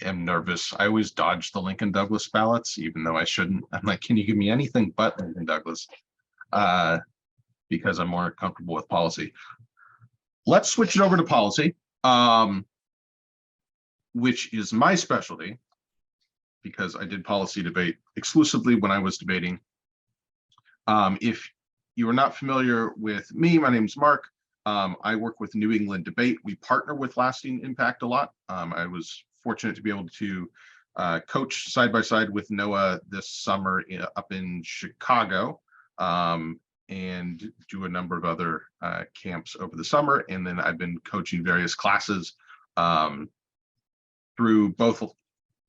nervous. I always dodge the Lincoln Douglas ballots, even though I shouldn't. I'm like, can you give me anything but Lincoln Douglas? Because I'm more comfortable with policy. Let's switch it over to policy, which is my specialty, because I did policy debate exclusively when I was debating. If you are not familiar with me, my name's Mark. I work with New England Debate. We partner with Lasting Impact a lot. I was fortunate to be able to coach side by side with Noah this summer up in Chicago, and do a number of other camps over the summer. And then I've been coaching various classes through both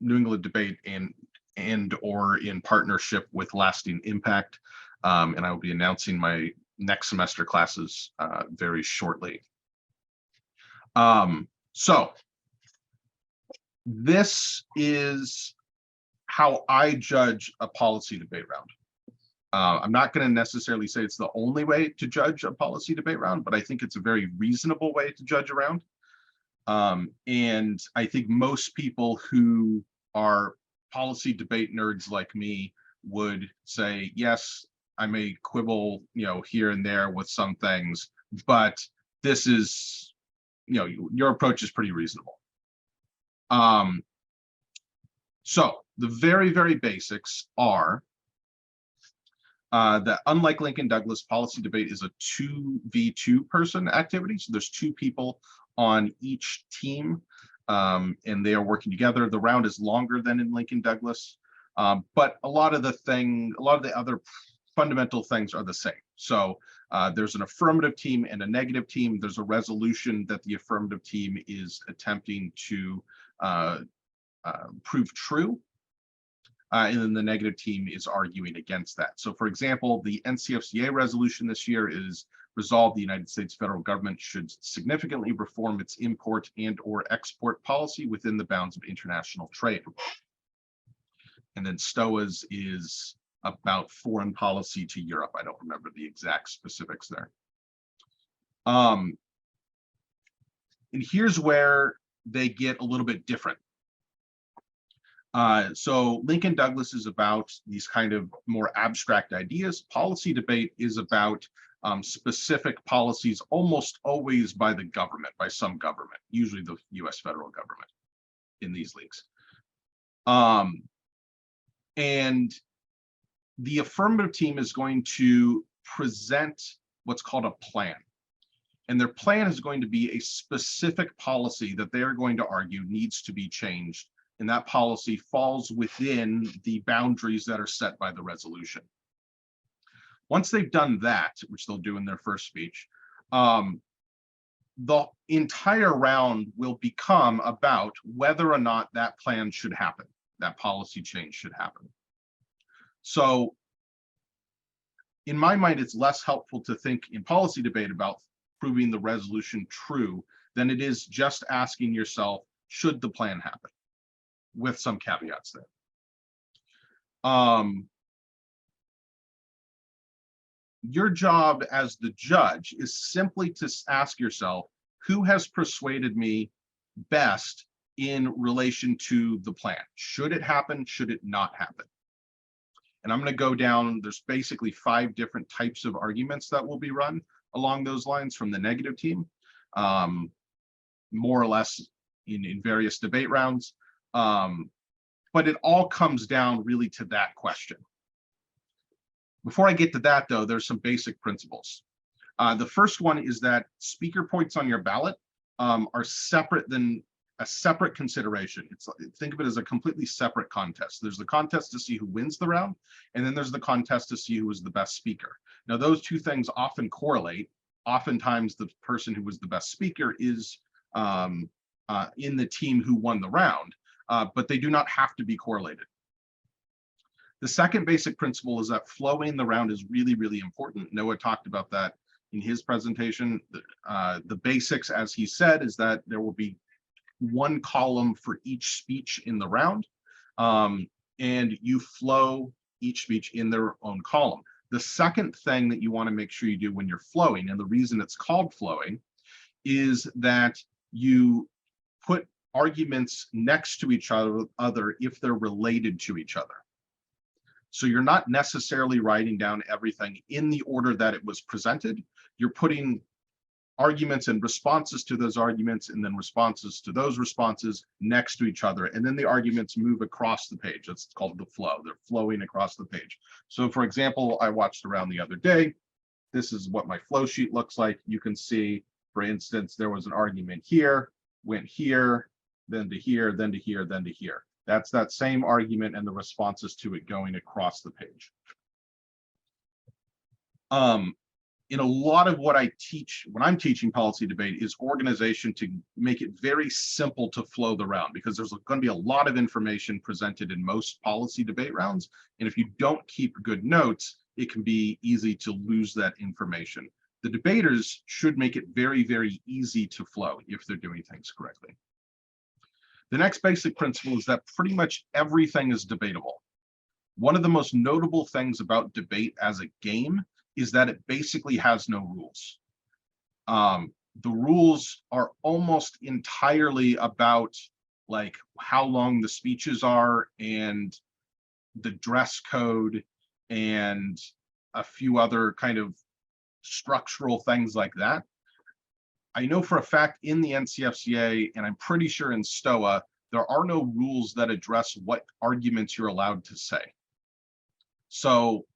New England Debate and or in partnership with Lasting Impact. And I will be announcing my next semester classes very shortly. So this is how I judge a policy debate round. I'm not going to necessarily say it's the only way to judge a policy debate round, but I think it's a very reasonable way to judge a round. And I think most people who are policy debate nerds like me would say, yes, I may quibble, here and there with some things, but this is, your approach is pretty reasonable. So the very, very basics are that unlike Lincoln Douglas, policy debate is a 2v2 person activity. So there's two people on each team, and they are working together. The round is longer than in Lincoln Douglas, but a lot of the other fundamental things are the same. So there's an affirmative team and a negative team. There's a resolution that the affirmative team is attempting to prove true. And then the negative team is arguing against that. So for example, the NCFCA resolution this year is resolved the United States federal government should significantly reform its import and or export policy within the bounds of international trade. And then Stoa's is about foreign policy to Europe. I don't remember the exact specifics there. And here's where they get a little bit different. So Lincoln Douglas is about these kind of more abstract ideas. Policy debate is about specific policies, almost always by the government, by some government, usually the US federal government in these leagues. And the affirmative team is going to present what's called a plan. And their plan is going to be a specific policy that they are going to argue needs to be changed. And that policy falls within the boundaries that are set by the resolution. Once they've done that, which they'll do in their first speech, the entire round will become about whether or not that plan should happen, that policy change should happen. So in my mind, it's less helpful to think in policy debate about proving the resolution true than it is just asking yourself, should the plan happen? With some caveats there. your job as the judge is simply to ask yourself, who has persuaded me best in relation to the plan? Should it happen? Should it not happen? And I'm going to go down, there's basically 5 different types of arguments that will be run along those lines from the negative team, more or less in various debate rounds. But it all comes down really to that question. Before I get to that, though, there's some basic principles. The first one is that speaker points on your ballot are separate than a separate consideration. Think of it as a completely separate contest. There's the contest to see who wins the round, and then there's the contest to see who is the best speaker. Now, those two things often correlate. Oftentimes, the person who was the best speaker is in the team who won the round, but they do not have to be correlated. The second basic principle is that flowing the round is really, really important. Noah talked about that in his presentation. The basics, as he said, is that there will be one column for each speech in the round, and you flow each speech in their own column. The second thing that you want to make sure you do when you're flowing, and the reason it's called flowing, is that you put arguments next to each other if they're related to each other. So you're not necessarily writing down everything in the order that it was presented. You're putting arguments and responses to those arguments, and then responses to those responses next to each other. And then the arguments move across the page. That's called the flow. They're flowing across the page. So for example, I watched around the other day. This is what my flow sheet looks like. You can see, for instance, there was an argument here, went here, then to here, then to here, then to here. That's that same argument and the responses to it going across the page. In a lot of what I teach when I'm teaching policy debate is organization to make it very simple to flow the round, because there's going to be a lot of information presented in most policy debate rounds. And if you don't keep good notes, it can be easy to lose that information. The debaters should make it very, very easy to flow if they're doing things correctly. The next basic principle is that pretty much everything is debatable. One of the most notable things about debate as a game is that it basically has no rules. The rules are almost entirely about like how long the speeches are and the dress code and a few other kind of structural things like that. I know for a fact in the NCFCA, and I'm pretty sure in Stoa, there are no rules that address what arguments you're allowed to say. So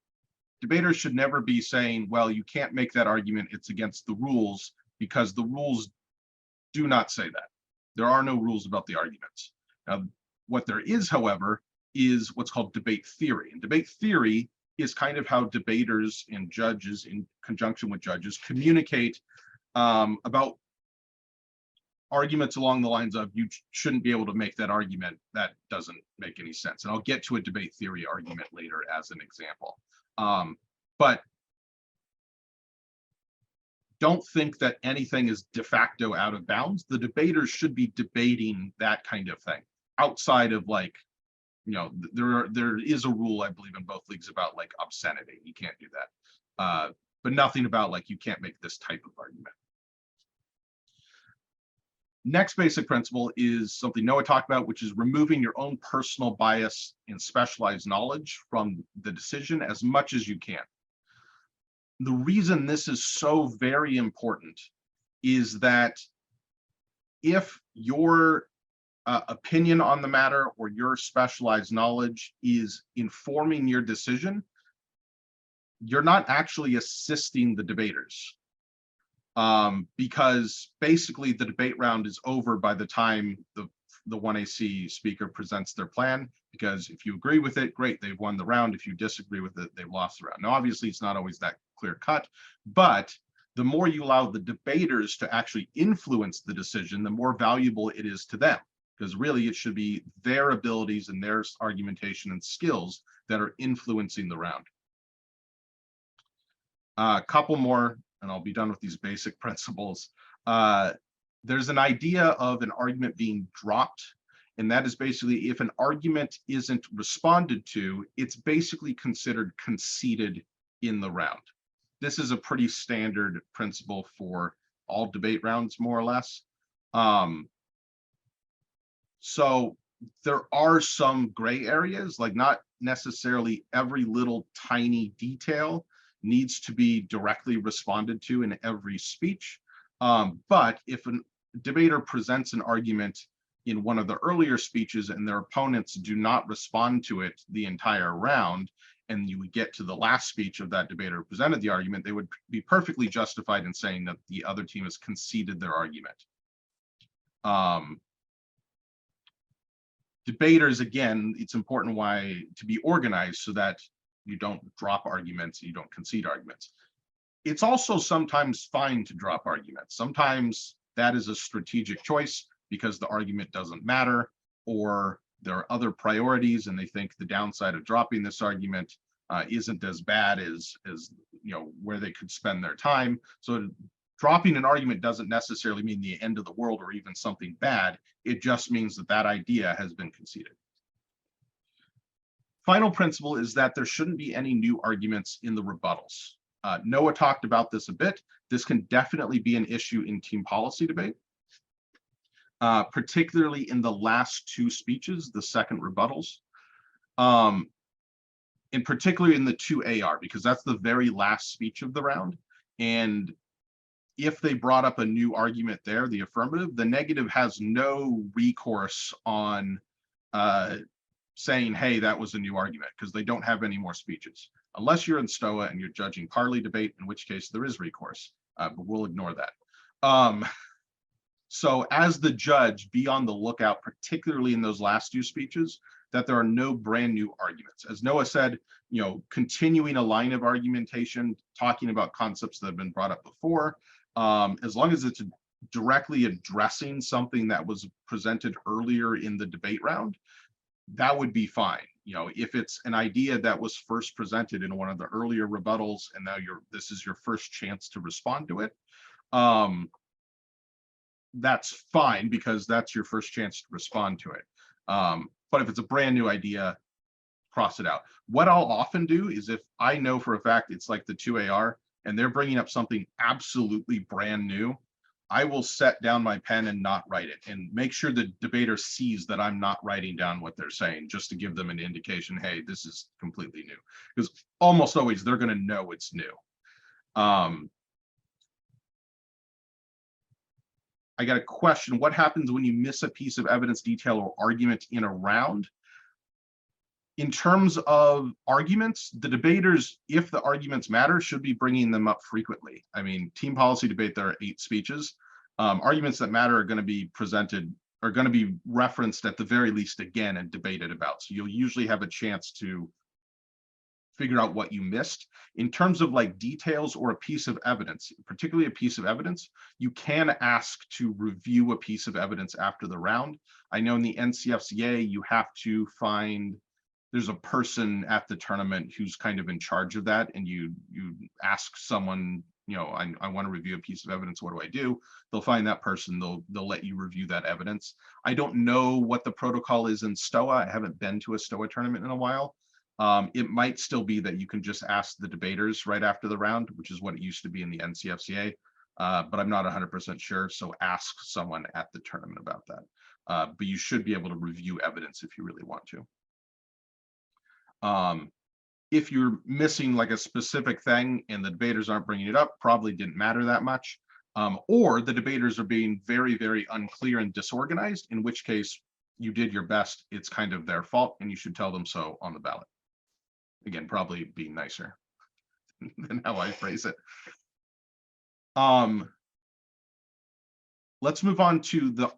debaters should never be saying, well, you can't make that argument, it's against the rules, because the rules do not say that. There are no rules about the arguments. Now, what there is, however, is what's called debate theory. And debate theory is kind of how debaters and judges, in conjunction with judges, communicate about arguments along the lines of, you shouldn't be able to make that argument, that doesn't make any sense. And I'll get to a debate theory argument later as an example. But don't think that anything is de facto out of bounds. The debaters should be debating that kind of thing outside of, like, you know, there is a rule, I believe, in both leagues about like obscenity. You can't do that, but nothing about like you can't make this type of argument. Next basic principle is something Noah talked about, which is removing your own personal bias and specialized knowledge from the decision as much as you can. The reason this is so very important is that if your opinion on the matter or your specialized knowledge is informing your decision, you're not actually assisting the debaters. Because basically the debate round is over by the time the 1AC speaker presents their plan, because if you agree with it, great, they've won the round. If you disagree with it, they've lost the round. Now, obviously, it's not always that clear cut, but the more you allow the debaters to actually influence the decision, the more valuable it is to them, because really it should be their abilities and their argumentation and skills that are influencing the round. A couple more, and I'll be done with these basic principles. There's an idea of an argument being dropped, and that is basically if an argument isn't responded to, it's basically considered conceded in the round. this is a pretty standard principle for all debate rounds, more or less. So there are some gray areas, like not necessarily every little tiny detail needs to be directly responded to in every speech. But if a debater presents an argument in one of the earlier speeches and their opponents do not respond to it the entire round, and you would get to the last speech of that debater who presented the argument, they would be perfectly justified in saying that the other team has conceded their argument. Debaters, again, it's important to be organized so that you don't drop arguments, you don't concede arguments. It's also sometimes fine to drop arguments. Sometimes that is a strategic choice because the argument doesn't matter, or there are other priorities and they think the downside of dropping this argument isn't as bad as where they could spend their time. So dropping an argument doesn't necessarily mean the end of the world or even something bad. It just means that that idea has been conceded. Final principle is that there shouldn't be any new arguments in the rebuttals. Noah talked about this a bit. This can definitely be an issue in team policy debate, particularly in the last two speeches, the second rebuttals, and particularly in the 2AR, because that's the very last speech of the round. And if they brought up a new argument there, the affirmative, the negative has no recourse on saying, hey, that was a new argument, because they don't have any more speeches. Unless you're in Stoa and you're judging parley debate, in which case there is recourse, but we'll ignore that. So as the judge, be on the lookout, particularly in those last two speeches, that there are no brand new arguments. As Noah said, continuing a line of argumentation, talking about concepts that have been brought up before, as long as it's directly addressing something that was presented earlier in the debate round, that would be fine. If it's an idea that was first presented in one of the earlier rebuttals and now this is your first chance to respond to it, that's fine because that's your first chance to respond to it. But if it's a brand new idea, cross it out. What I'll often do is, if I know for a fact it's like the 2AR and they're bringing up something absolutely brand new, I will set down my pen and not write it and make sure the debater sees that I'm not writing down what they're saying, just to give them an indication, hey, this is completely new. Because almost always they're going to know it's new. I got a question. What happens when you miss a piece of evidence, detail, or argument in a round? In terms of arguments, the debaters, if the arguments matter, should be bringing them up frequently. I mean, team policy debate, there are 8 speeches. Arguments that matter are going to be presented, are going to be referenced at the very least again and debated about. So you'll usually have a chance to figure out what you missed. In terms of like details or a piece of evidence, particularly a piece of evidence, you can ask to review a piece of evidence after the round. I know in the NCFCA, you have to find, there's a person at the tournament who's kind of in charge of that, and you ask someone, I want to review a piece of evidence, what do I do? They'll find that person, they'll let you review that evidence. I don't know what the protocol is in Stoa. I haven't been to a Stoa tournament in a while. It might still be that you can just ask the debaters right after the round, which is what it used to be in the NCFCA, but I'm not 100% sure, so ask someone at the tournament about that. But you should be able to review evidence if you really want to. If you're missing like a specific thing and the debaters aren't bringing it up, probably didn't matter that much, or the debaters are being very, very unclear and disorganized, in which case you did your best, it's kind of their fault, and you should tell them so on the ballot. Again, probably be nicer than how I phrase it. Let's move on to the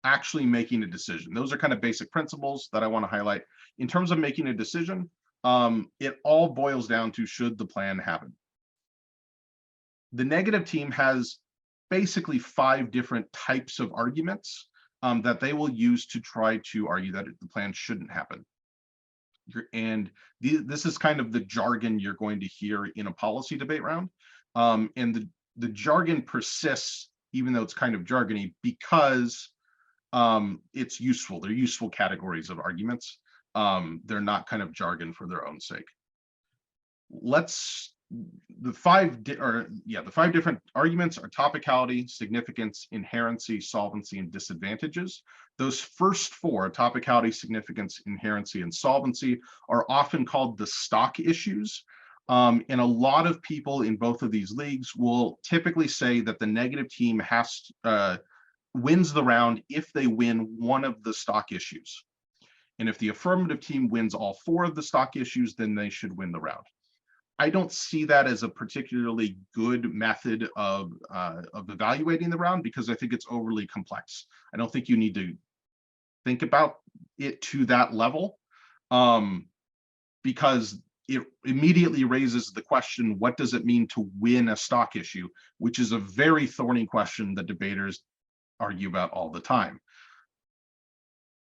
actually making a decision. Those are kind of basic principles that I want to highlight. In terms of making a decision, it all boils down to, should the plan happen? The negative team has basically 5 different types of arguments that they will use to try to argue that the plan shouldn't happen. And this is kind of the jargon you're going to hear in a policy debate round. And the jargon persists, even though it's kind of jargony, because it's useful. They're useful categories of arguments. They're not kind of jargon for their own sake. Let's the five different arguments are topicality, significance, inherency, solvency, and disadvantages. Those first four, topicality, significance, inherency, and solvency, are often called the stock issues. And a lot of people in both of these leagues will typically say that the negative team wins the round if they win one of the stock issues. And if the affirmative team wins all four of the stock issues, then they should win the round. I don't see that as a particularly good method of evaluating the round, because I think it's overly complex. I don't think you need to think about it to that level, because it immediately raises the question, what does it mean to win a stock issue, which is a very thorny question that debaters argue about all the time.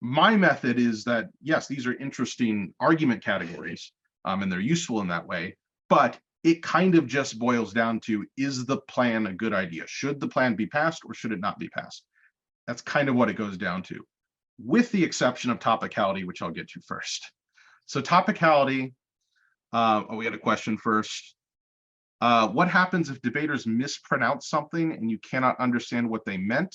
My method is that, yes, these are interesting argument categories, and they're useful in that way, but it kind of just boils down to, is the plan a good idea? Should the plan be passed or should it not be passed? That's kind of what it goes down to, with the exception of topicality, which I'll get to first. So topicality, we had a question first. What happens if debaters mispronounce something and you cannot understand what they meant?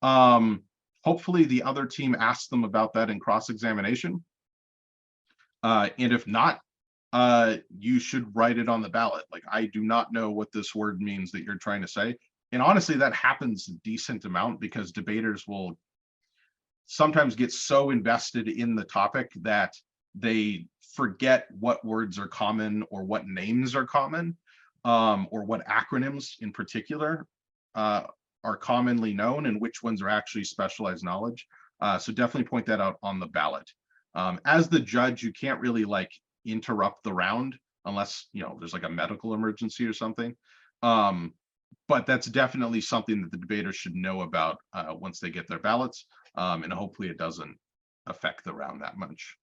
Hopefully the other team asks them about that in cross-examination. And if not, you should write it on the ballot. Like, I do not know what this word means that you're trying to say. And honestly, that happens a decent amount, because debaters will sometimes get so invested in the topic that they forget what words are common or what names are common, or what acronyms in particular are commonly known and which ones are actually specialized knowledge. So definitely point that out on the ballot. As the judge, you can't really like interrupt the round unless, you know, there's like a medical emergency or something. But that's definitely something that the debaters should know about once they get their ballots. And hopefully it doesn't affect the round that much.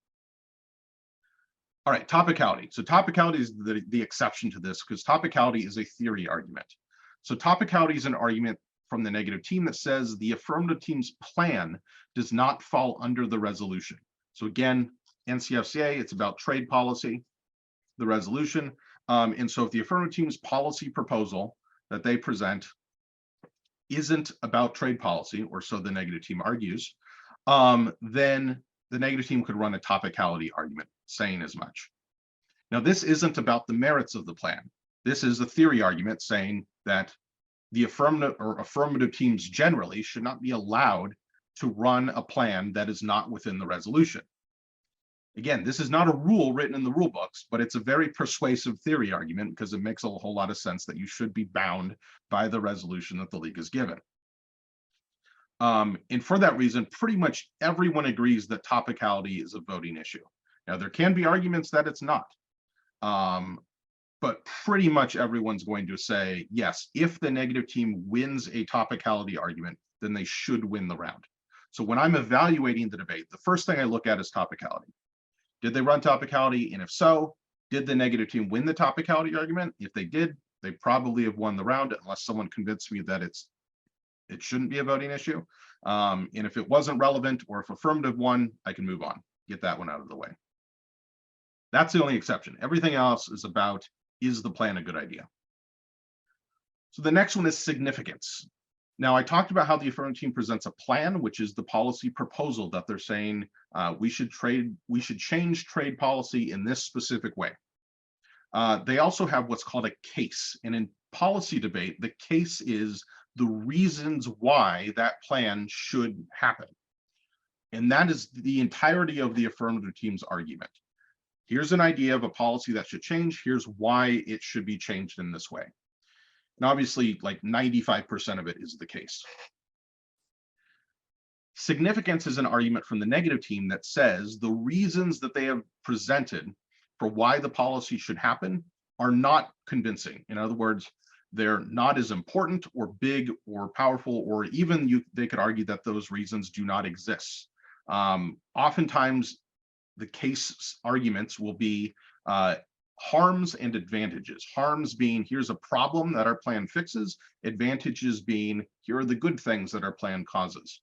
All right, topicality. So topicality is the exception to this, because topicality is a theory argument. So topicality is an argument from the negative team that says the affirmative team's plan does not fall under the resolution. So again, NCFCA, it's about trade policy, the resolution. And so if the affirmative team's policy proposal that they present isn't about trade policy, or so the negative team argues, then the negative team could run a topicality argument saying as much. Now, this isn't about the merits of the plan. This is a theory argument saying that the affirmative teams generally should not be allowed to run a plan that is not within the resolution. Again, this is not a rule written in the rule books, but it's a very persuasive theory argument, because it makes a whole lot of sense that you should be bound by the resolution that the league is given. And for that reason, pretty much everyone agrees that topicality is a voting issue. Now, there can be arguments that it's not, but pretty much everyone's going to say, yes, if the negative team wins a topicality argument, then they should win the round. So when I'm evaluating the debate, the first thing I look at is topicality. Did they run topicality? And if so, did the negative team win the topicality argument? If they did, they probably have won the round, unless someone convinced me that it shouldn't be a voting issue. And if it wasn't relevant, or if affirmative won, I can move on, get that one out of the way. That's the only exception. Everything else is about, is the plan a good idea? So the next one is significance. Now, I talked about how the affirmative team presents a plan, which is the policy proposal that they're saying we should change trade policy in this specific way. They also have what's called a case. And in policy debate, the case is the reasons why that plan should happen. And that is the entirety of the affirmative team's argument. Here's an idea of a policy that should change. Here's why it should be changed in this way. And obviously, like 95% of it is the case. Significance is an argument from the negative team that says the reasons that they have presented for why the policy should happen are not convincing. In other words, they're not as important or big or powerful, or even they could argue that those reasons do not exist. Oftentimes, the case arguments will be harms and advantages. Harms being, here's a problem that our plan fixes. Advantages being, here are the good things that our plan causes.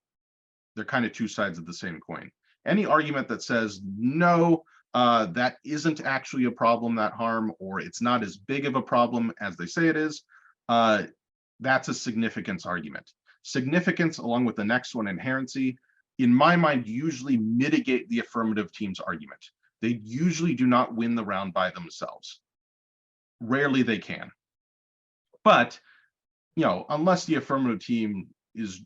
They're kind of two sides of the same coin. Any argument that says, no, that isn't actually a problem, that harm, or it's not as big of a problem as they say it is, that's a significance argument. Significance, along with the next one, inherency, in my mind, usually mitigate the affirmative team's argument. They usually do not win the round by themselves. Rarely they can. But, unless the affirmative team is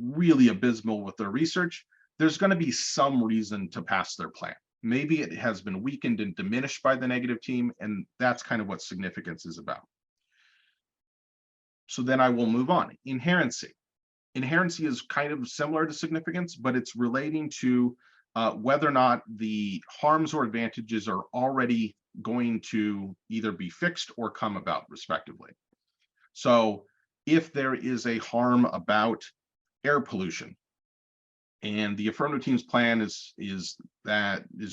really abysmal with their research, there's going to be some reason to pass their plan. Maybe it has been weakened and diminished by the negative team, and that's kind of what significance is about. So then I will move on. Inherency. Inherency is kind of similar to significance, but it's relating to whether or not the harms or advantages are already going to either be fixed or come about, respectively. So if there is a harm about air pollution, and the affirmative team's plan is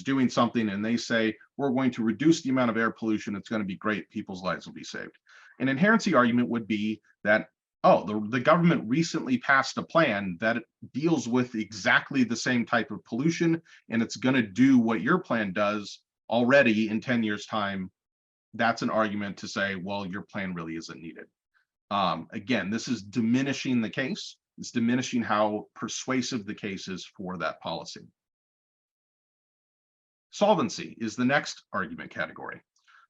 doing something, and they say, we're going to reduce the amount of air pollution, it's going to be great, people's lives will be saved. An inherency argument would be that, the government recently passed a plan that deals with exactly the same type of pollution, and it's going to do what your plan does already in 10 years' time. That's an argument to say, well, your plan really isn't needed. Again, this is diminishing the case. It's diminishing how persuasive the case is for that policy. Solvency is the next argument category.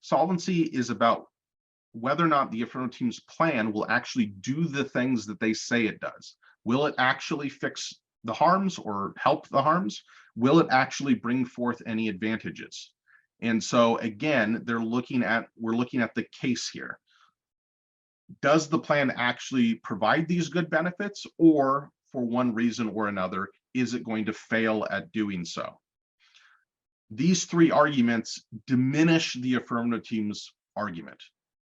Solvency is about whether or not the affirmative team's plan will actually do the things that they say it does. Will it actually fix the harms or help the harms? Will it actually bring forth any advantages? And so again, we're looking at the case here. Does the plan actually provide these good benefits, or for one reason or another, is it going to fail at doing so? These three arguments diminish the affirmative team's argument.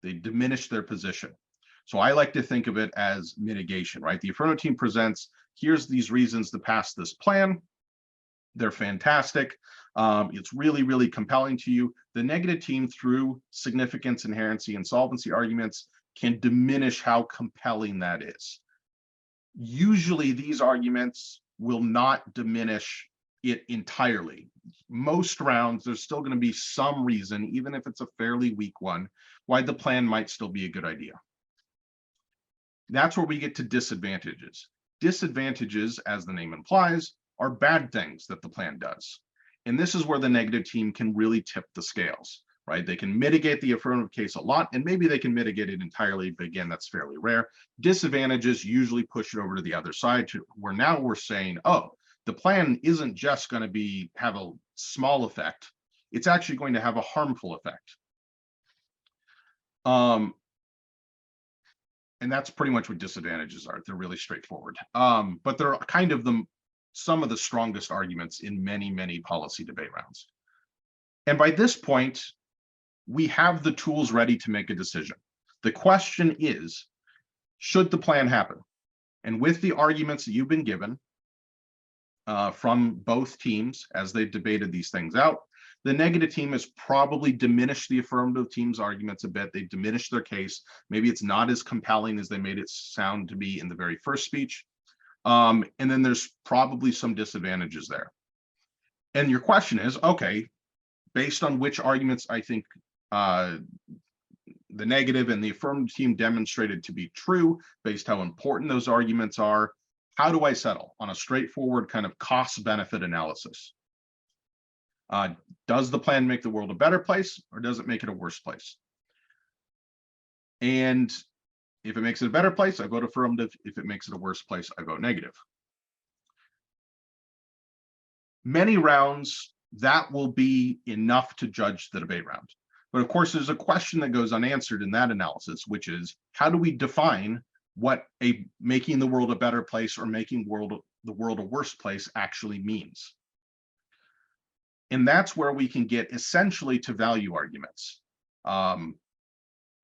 They diminish their position. So I like to think of it as mitigation, right? The affirmative team presents, here's these reasons to pass this plan. They're fantastic. It's really, really compelling to you. The negative team, through significance, inherency, and solvency arguments, can diminish how compelling that is. Usually these arguments will not diminish it entirely. Most rounds, there's still going to be some reason, even if it's a fairly weak one, why the plan might still be a good idea. That's where we get to disadvantages. Disadvantages, as the name implies, are bad things that the plan does. And this is where the negative team can really tip the scales, right? They can mitigate the affirmative case a lot, and maybe they can mitigate it entirely, but again, that's fairly rare. Disadvantages usually push it over to the other side, to where now we're saying, the plan isn't just going to have a small effect, it's actually going to have a harmful effect. And that's pretty much what disadvantages are. They're really straightforward. But they're kind of some of the strongest arguments in many, many policy debate rounds. And by this point, we have the tools ready to make a decision. The question is, should the plan happen? And with the arguments that you've been given from both teams as they've debated these things out, the negative team has probably diminished the affirmative team's arguments a bit. They've diminished their case. Maybe it's not as compelling as they made it sound to be in the very first speech. And then there's probably some disadvantages there. And your question is, okay, based on which arguments I think the negative and the affirmative team demonstrated to be true, based how important those arguments are, how do I settle on a straightforward kind of cost-benefit analysis? Does the plan make the world a better place, or does it make it a worse place? And if it makes it a better place, I vote affirmative. If it makes it a worse place, I vote negative. Many rounds, that will be enough to judge the debate round. But of course, there's a question that goes unanswered in that analysis, which is, how do we define what making the world a better place or making the world a worse place actually means? And that's where we can get essentially to value arguments.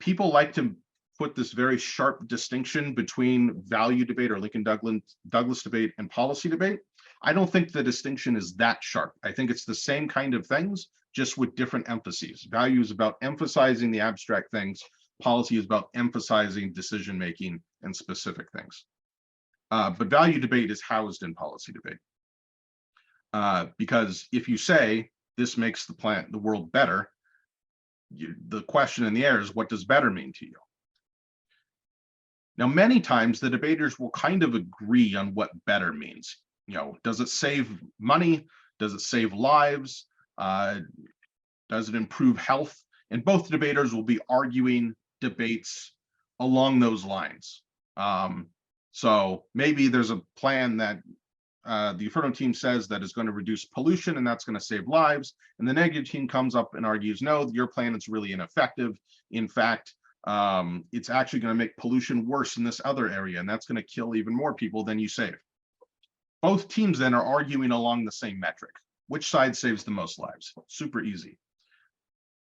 People like to put this very sharp distinction between value debate or Lincoln-Douglas debate and policy debate. I don't think the distinction is that sharp. I think it's the same kind of things, just with different emphases. Value is about emphasizing the abstract things. Policy is about emphasizing decision-making and specific things. But value debate is housed in policy debate. Because if you say this makes the world better. The question in the air is, what does better mean to you? Now, many times the debaters will kind of agree on what better means. Does it save money? Does it save lives? Does it improve health? And both debaters will be arguing debates along those lines. So maybe there's a plan that the affirmative team says that is going to reduce pollution and that's going to save lives. And the negative team comes up and argues, no, your plan is really ineffective. In fact, it's actually going to make pollution worse in this other area, and that's going to kill even more people than you save. Both teams then are arguing along the same metric. Which side saves the most lives? Super easy.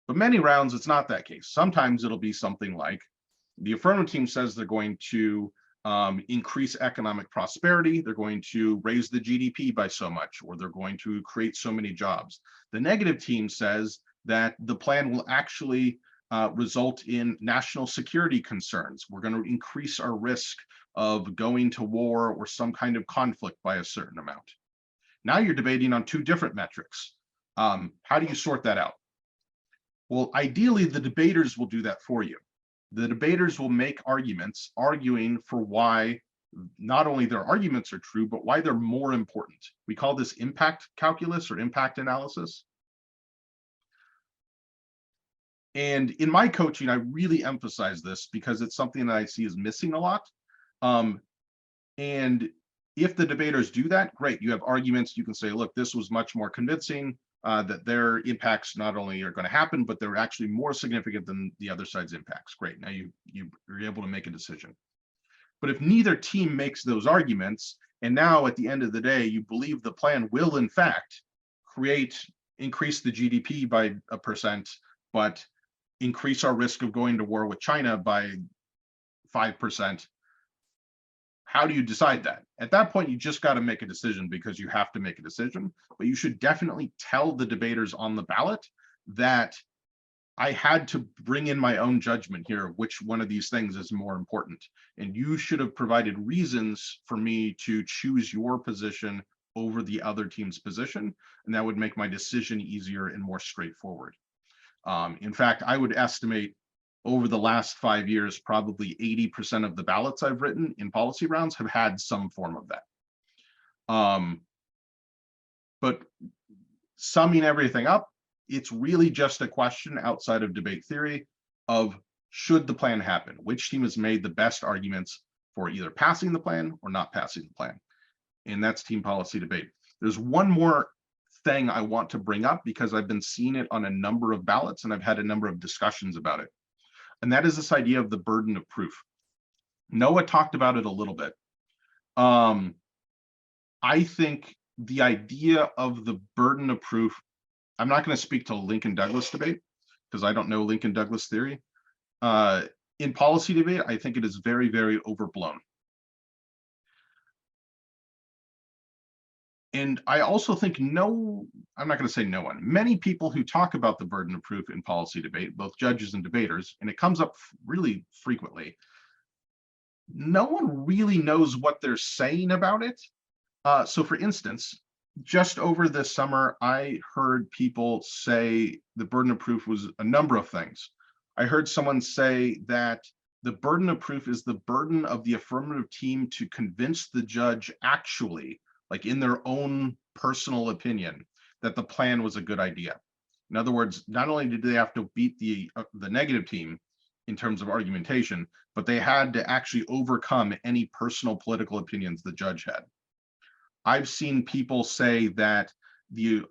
But many rounds, it's not that case. Sometimes it'll be something like the affirmative team says they're going to increase economic prosperity, they're going to raise the GDP by so much, or they're going to create so many jobs. The negative team says that the plan will actually result in national security concerns. We're going to increase our risk of going to war or some kind of conflict by a certain amount. Now you're debating on two different metrics. How do you sort that out? Well, ideally, the debaters will do that for you. The debaters will make arguments arguing for why not only their arguments are true, but why they're more important. We call this impact calculus or impact analysis. And in my coaching, I really emphasize this because it's something that I see is missing a lot. And if the debaters do that, great, you have arguments. You can say, look, this was much more convincing that their impacts not only are going to happen, but they're actually more significant than the other side's impacts. Great, now you're able to make a decision. But if neither team makes those arguments, and now at the end of the day, you believe the plan will in fact increase the GDP by 1%, but increase our risk of going to war with China by 5%, how do you decide that? At that point, you just got to make a decision because you have to make a decision, but you should definitely tell the debaters on the ballot that I had to bring in my own judgment here, which one of these things is more important. And you should have provided reasons for me to choose your position over the other team's position. And that would make my decision easier and more straightforward. In fact, I would estimate over the last 5 years, probably 80% of the ballots I've written in policy rounds have had some form of that. But summing everything up, it's really just a question outside of debate theory of should the plan happen? Which team has made the best arguments for either passing the plan or not passing the plan? And that's team policy debate. There's one more thing I want to bring up because I've been seeing it on a number of ballots and I've had a number of discussions about it. And that is this idea of the burden of proof. Noah talked about it a little bit. I think the idea of the burden of proof, I'm not going to speak to Lincoln-Douglas debate because I don't know Lincoln-Douglas theory. In policy debate, I think it is very, very overblown. And I also think I'm not going to say no one, many people who talk about the burden of proof in policy debate, both judges and debaters, and it comes up really frequently, no one really knows what they're saying about it. So for instance, just over this summer, I heard people say the burden of proof was a number of things. I heard someone say that the burden of proof is the burden of the affirmative team to convince the judge actually, like in their own personal opinion, that the plan was a good idea. In other words, not only did they have to beat the negative team in terms of argumentation, but they had to actually overcome any personal political opinions the judge had. I've seen people say that the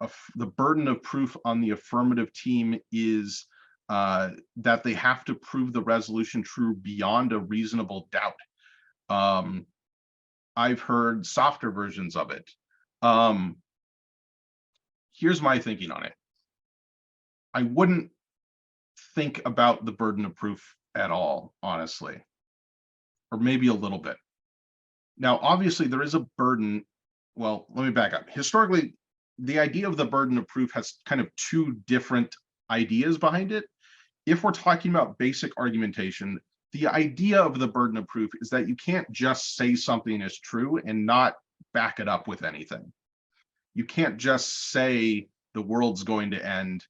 burden of proof on the affirmative team is that they have to prove the resolution true beyond a reasonable doubt. I've heard softer versions of it. Here's my thinking on it. I wouldn't think about the burden of proof at all, honestly, or maybe a little bit. Now, obviously, there is a burden. Well, let me back up. Historically, the idea of the burden of proof has kind of two different ideas behind it. If we're talking about basic argumentation, the idea of the burden of proof is that you can't just say something is true and not back it up with anything. You can't just say the world's going to end,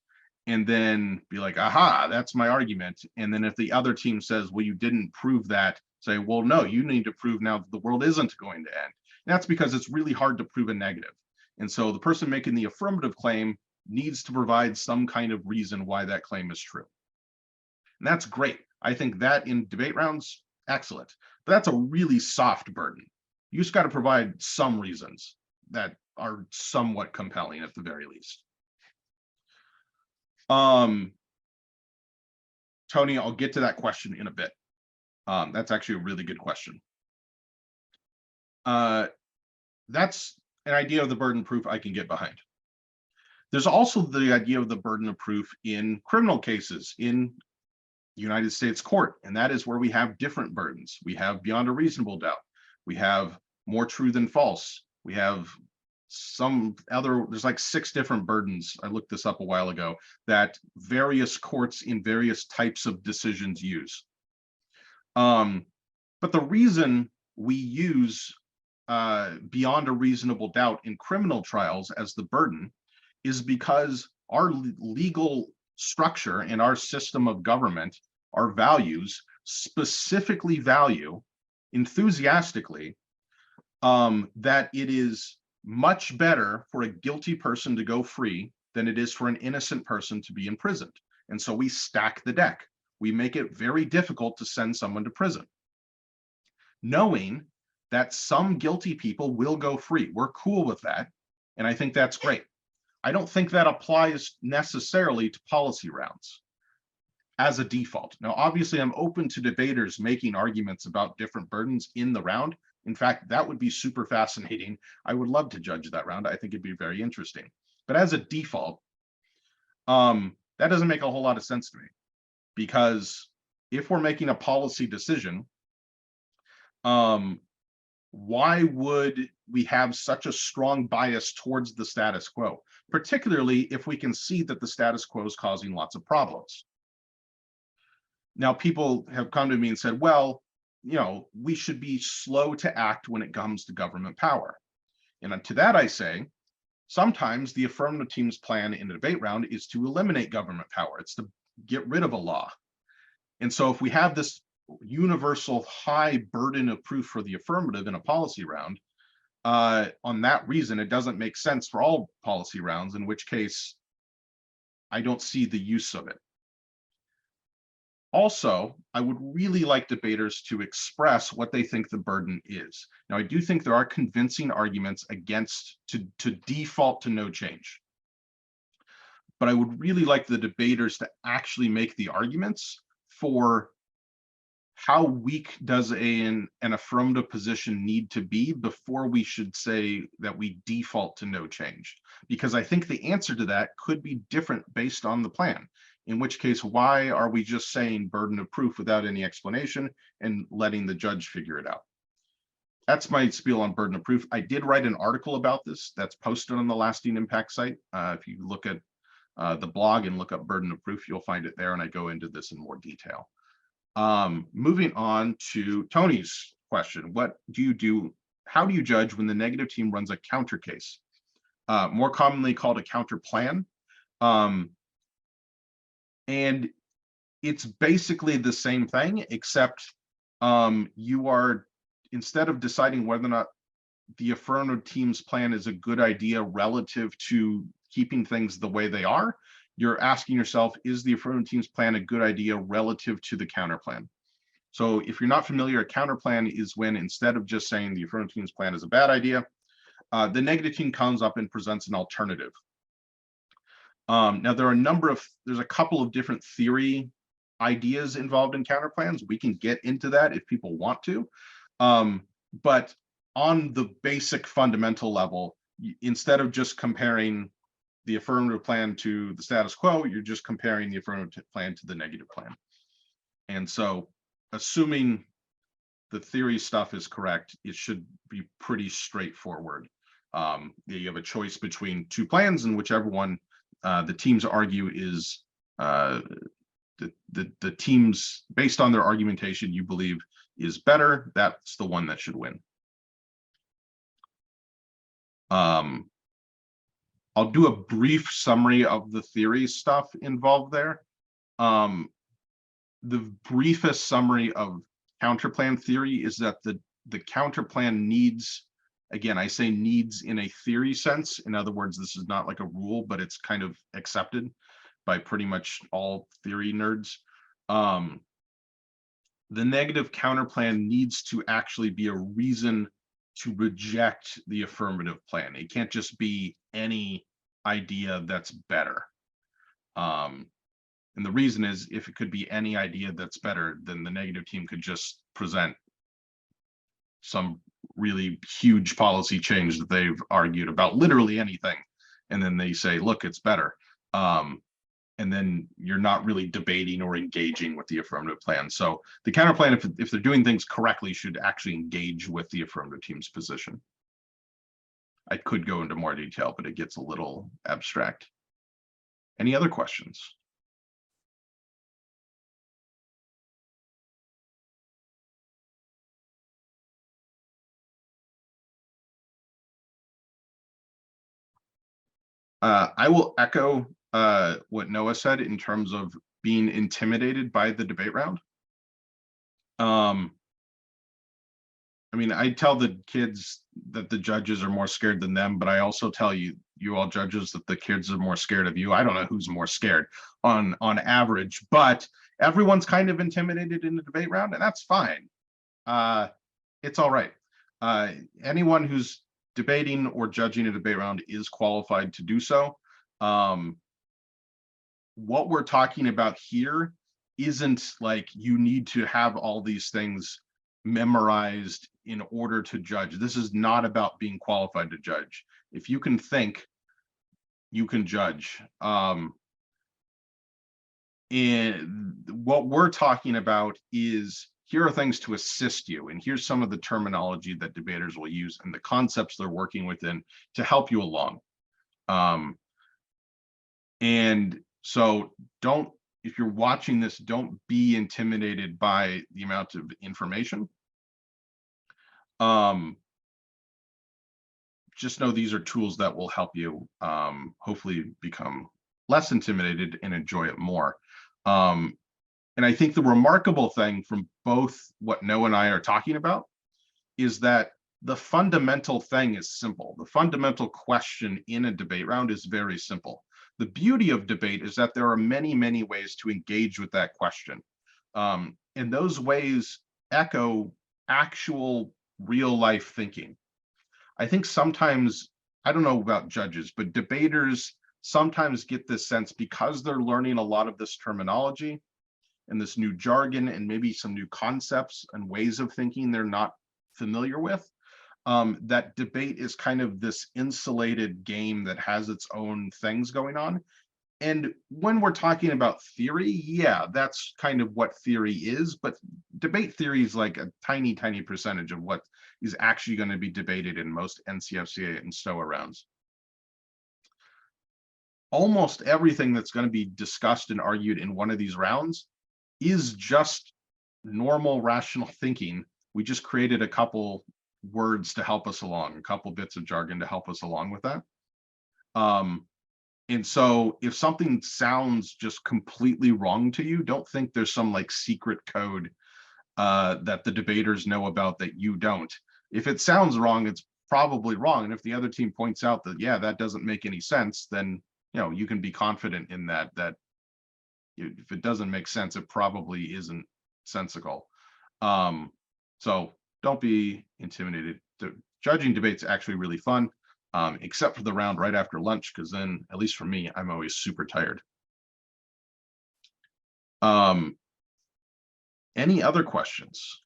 and then be like, aha, that's my argument. And then if the other team says, well, you didn't prove that, say, well, no, you need to prove now that the world isn't going to end. And that's because it's really hard to prove a negative. And so the person making the affirmative claim needs to provide some kind of reason why that claim is true. And that's great. I think that in debate rounds, excellent. But that's a really soft burden. You just got to provide some reasons that are somewhat compelling at the very least. Tony, I'll get to that question in a bit. That's actually a really good question. That's an idea of the burden proof I can get behind. There's also the idea of the burden of proof in criminal cases in United States court, and that is where we have different burdens. We have beyond a reasonable doubt. We have more true than false. We have some other, there's like 6 different burdens. I looked this up a while ago that various courts in various types of decisions use. But the reason we use beyond a reasonable doubt in criminal trials as the burden is because our legal structure and our system of government, our values specifically value enthusiastically that it is much better for a guilty person to go free than it is for an innocent person to be imprisoned. And so we stack the deck. We make it very difficult to send someone to prison, knowing that some guilty people will go free. We're cool with that, and I think that's great. I don't think that applies necessarily to policy rounds as a default. Now, obviously, I'm open to debaters making arguments about different burdens in the round. In fact, that would be super fascinating. I would love to judge that round. I think it'd be very interesting. But as a default, that doesn't make a whole lot of sense to me, because if we're making a policy decision, why would we have such a strong bias towards the status quo, particularly if we can see that the status quo is causing lots of problems? Now, people have come to me and said, well, you know, we should be slow to act when it comes to government power. And to that I say, sometimes the affirmative team's plan in a debate round is to eliminate government power. It's to get rid of a law. And so if we have this universal high burden of proof for the affirmative in a policy round, on that reason, it doesn't make sense for all policy rounds, in which case I don't see the use of it. Also, I would really like debaters to express what they think the burden is. Now, I do think there are convincing arguments against to default to no change. But I would really like the debaters to actually make the arguments for how weak does an affirmative position need to be before we should say that we default to no change. Because I think the answer to that could be different based on the plan. In which case, why are we just saying burden of proof without any explanation and letting the judge figure it out? That's my spiel on burden of proof. I did write an article about this that's posted on the Lasting Impact site. If you look at the blog and look up burden of proof, you'll find it there, and I go into this in more detail. Moving on to Tony's question. What do you do? How do you judge when the negative team runs a counter case? More commonly called a counter plan. And it's basically the same thing, except you are, instead of deciding whether or not the affirmative team's plan is a good idea relative to keeping things the way they are, you're asking yourself, is the affirmative team's plan a good idea relative to the counter plan? So if you're not familiar, a counter plan is when, instead of just saying the affirmative team's plan is a bad idea, the negative team comes up and presents an alternative. Now, there's a couple of different theory ideas involved in counter plans. We can get into that if people want to. But on the basic fundamental level, instead of just comparing the affirmative plan to the status quo, you're just comparing the affirmative plan to the negative plan. And so, assuming the theory stuff is correct, it should be pretty straightforward. You have a choice between 2 plans, and whichever one the teams argue is the teams, based on their argumentation, you believe is better, that's the one that should win. I'll do a brief summary of the theory stuff involved there. The briefest summary of counterplan theory is that the counterplan needs, again, I say needs in a theory sense. In other words, this is not like a rule, but it's kind of accepted by pretty much all theory nerds. The negative counterplan needs to actually be a reason to reject the affirmative plan. It can't just be any idea that's better. And the reason is, if it could be any idea that's better, then the negative team could just present some really huge policy change that they've argued about literally anything. And then they say, look, it's better. And then you're not really debating or engaging with the affirmative plan. So the counterplan, if they're doing things correctly, should actually engage with the affirmative team's position. I could go into more detail, but it gets a little abstract. Any other questions? I will echo what Noah said in terms of being intimidated by the debate round. I mean, I tell the kids that the judges are more scared than them, but I also tell you all judges, that the kids are more scared of you. I don't know who's more scared on average, but everyone's kind of intimidated in the debate round, and that's fine. It's all right. Anyone who's debating or judging a debate round is qualified to do so. What we're talking about here isn't like you need to have all these things memorized in order to judge. This is not about being qualified to judge. If you can think, you can judge. And what we're talking about is, here are things to assist you, and here's some of the terminology that debaters will use and the concepts they're working within to help you along. And so if you're watching this, don't be intimidated by the amount of information. Just know these are tools that will help you hopefully become less intimidated and enjoy it more. And I think the remarkable thing from both what Noah and I are talking about is that the fundamental thing is simple. The fundamental question in a debate round is very simple. The beauty of debate is that there are many, many ways to engage with that question. And those ways echo actual real life thinking. I think sometimes, I don't know about judges, but debaters sometimes get this sense, because they're learning a lot of this terminology and this new jargon and maybe some new concepts and ways of thinking they're not familiar with, that debate is kind of this insulated game that has its own things going on. And when we're talking about theory, yeah, that's kind of what theory is, but debate theory is like a tiny, tiny percentage of what is actually going to be debated in most NCFCA and Stoa rounds. Almost everything that's going to be discussed and argued in one of these rounds is just normal rational thinking. We just created a couple words to help us along, a couple bits of jargon to help us along with that. And so if something sounds just completely wrong to you, don't think there's some like secret code that the debaters know about that you don't. If it sounds wrong, it's probably wrong. And if the other team points out that, yeah, that doesn't make any sense, then, you know, you can be confident in that if it doesn't make sense, it probably isn't sensical. So don't be intimidated. Judging debate's actually really fun, except for the round right after lunch, because then, at least for me, I'm always super tired. Any other questions?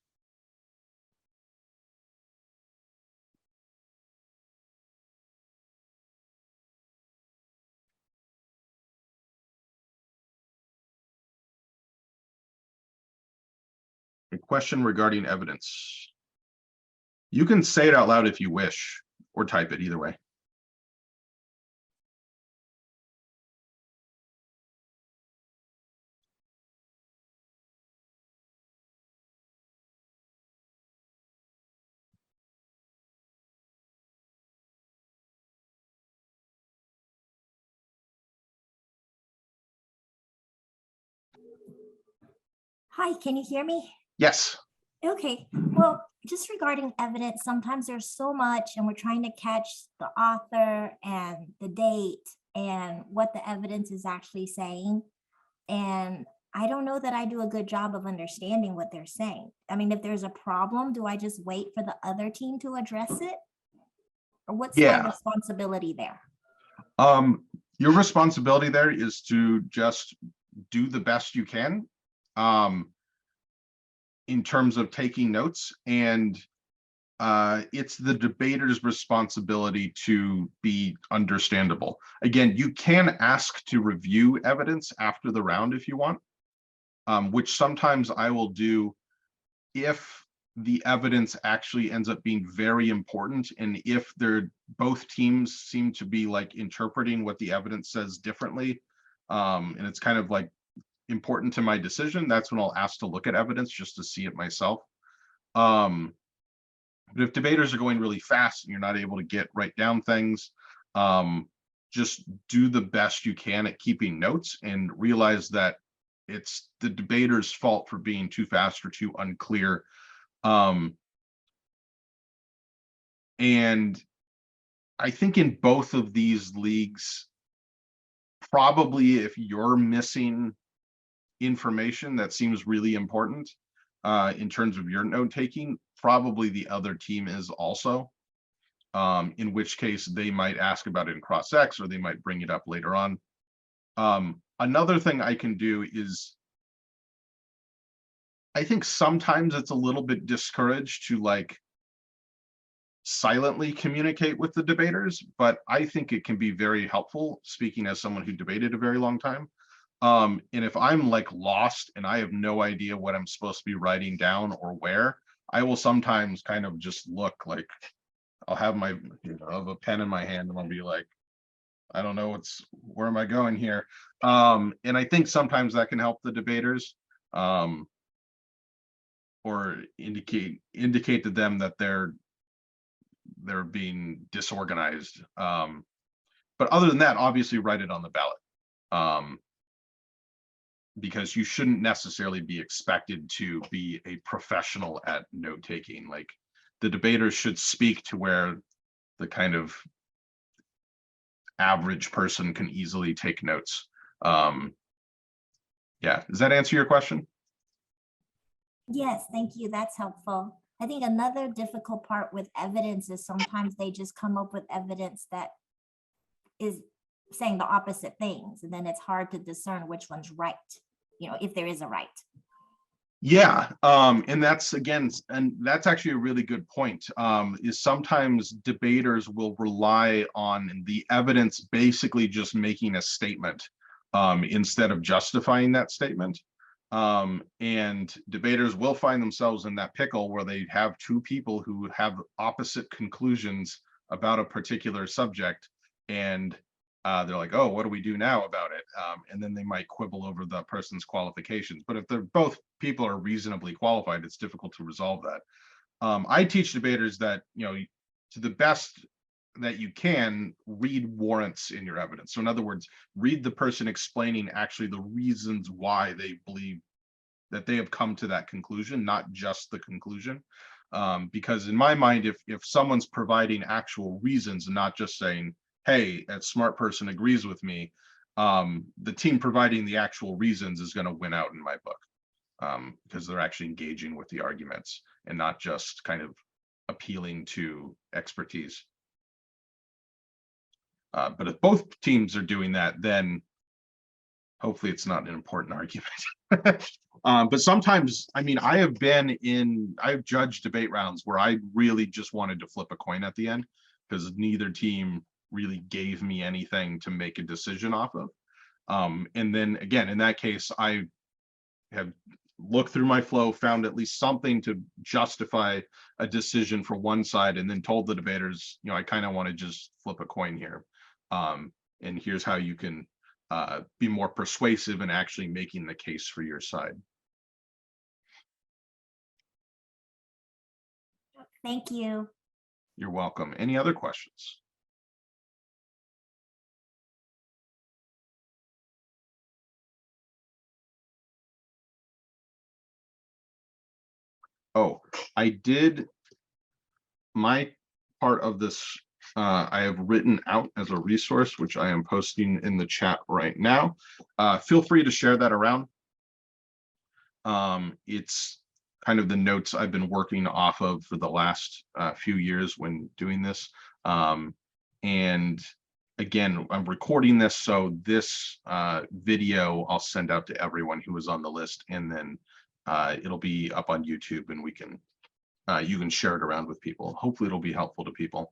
A question regarding evidence. You can say it out loud if you wish, or type it, either way. Hi, can you hear me? Yes. Okay, well, just regarding evidence, sometimes there's so much and we're trying to catch the author and the date and what the evidence is actually saying. And I don't know that I do a good job of understanding what they're saying. I mean, if there's a problem, do I just wait for the other team to address it? Or what's my Yeah. responsibility there? Your responsibility there is to just do the best you can in terms of taking notes, and it's the debater's responsibility to be understandable. Again, you can ask to review evidence after the round if you want, which sometimes I will do if the evidence actually ends up being very important, and if both teams seem to be like interpreting what the evidence says differently, and it's kind of like important to my decision, that's when I'll ask to look at evidence just to see it myself. But if debaters are going really fast and you're not able to write down things, just do the best you can at keeping notes, and realize that it's the debater's fault for being too fast or too unclear. And I think in both of these leagues, probably if you're missing information that seems really important in terms of your note taking, probably the other team is also, in which case they might ask about it in cross X, or they might bring it up later on. Another thing I can do is, I think sometimes it's a little bit discouraged to like silently communicate with the debaters, but I think it can be very helpful, speaking as someone who debated a very long time. And if I'm like lost and I have no idea what I'm supposed to be writing down or where, I will sometimes kind of just look like, I'll have a pen in my hand and I'll be like, I don't know where am I going here? And I think sometimes that can help the debaters, or indicate to them that they're being disorganized. But other than that, obviously write it on the ballot, because you shouldn't necessarily be expected to be a professional at note taking. Like, the debaters should speak to where the kind of average person can easily take notes. Yeah, does that answer your question? Yes, thank you. That's helpful. I think another difficult part with evidence is sometimes they just come up with evidence that is saying the opposite things, and then it's hard to discern which one's right, if there is a right. Yeah, and that's actually a really good point, is sometimes debaters will rely on the evidence basically just making a statement, instead of justifying that statement. And debaters will find themselves in that pickle where they have two people who have opposite conclusions about a particular subject, and they're like, oh, what do we do now about it? And then they might quibble over the person's qualifications. But if they're both people are reasonably qualified, it's difficult to resolve that. I teach debaters that, to the best that you can, read warrants in your evidence. So in other words, read the person explaining actually the reasons why they believe that they have come to that conclusion, not just the conclusion. Because in my mind, if someone's providing actual reasons and not just saying, hey, that smart person agrees with me, the team providing the actual reasons is going to win out in my book, because they're actually engaging with the arguments and not just kind of appealing to expertise. But if both teams are doing that, then hopefully it's not an important argument. But sometimes, I mean, I've judged debate rounds where I really just wanted to flip a coin at the end, because neither team really gave me anything to make a decision off of. And then again, in that case, I have looked through my flow, found at least something to justify a decision for one side, and then told the debaters, I kind of want to just flip a coin here. And here's how you can be more persuasive in actually making the case for your side. Thank you. You're welcome. Any other questions? Oh, I did my part of this. I have written out as a resource, which I am posting in the chat right now. Feel free to share that around. It's kind of the notes I've been working off of for the last few years when doing this. And again, I'm recording this, so this video I'll send out to everyone who was on the list, and then it'll be up on YouTube, and we can you can share it around with people. Hopefully it'll be helpful to people.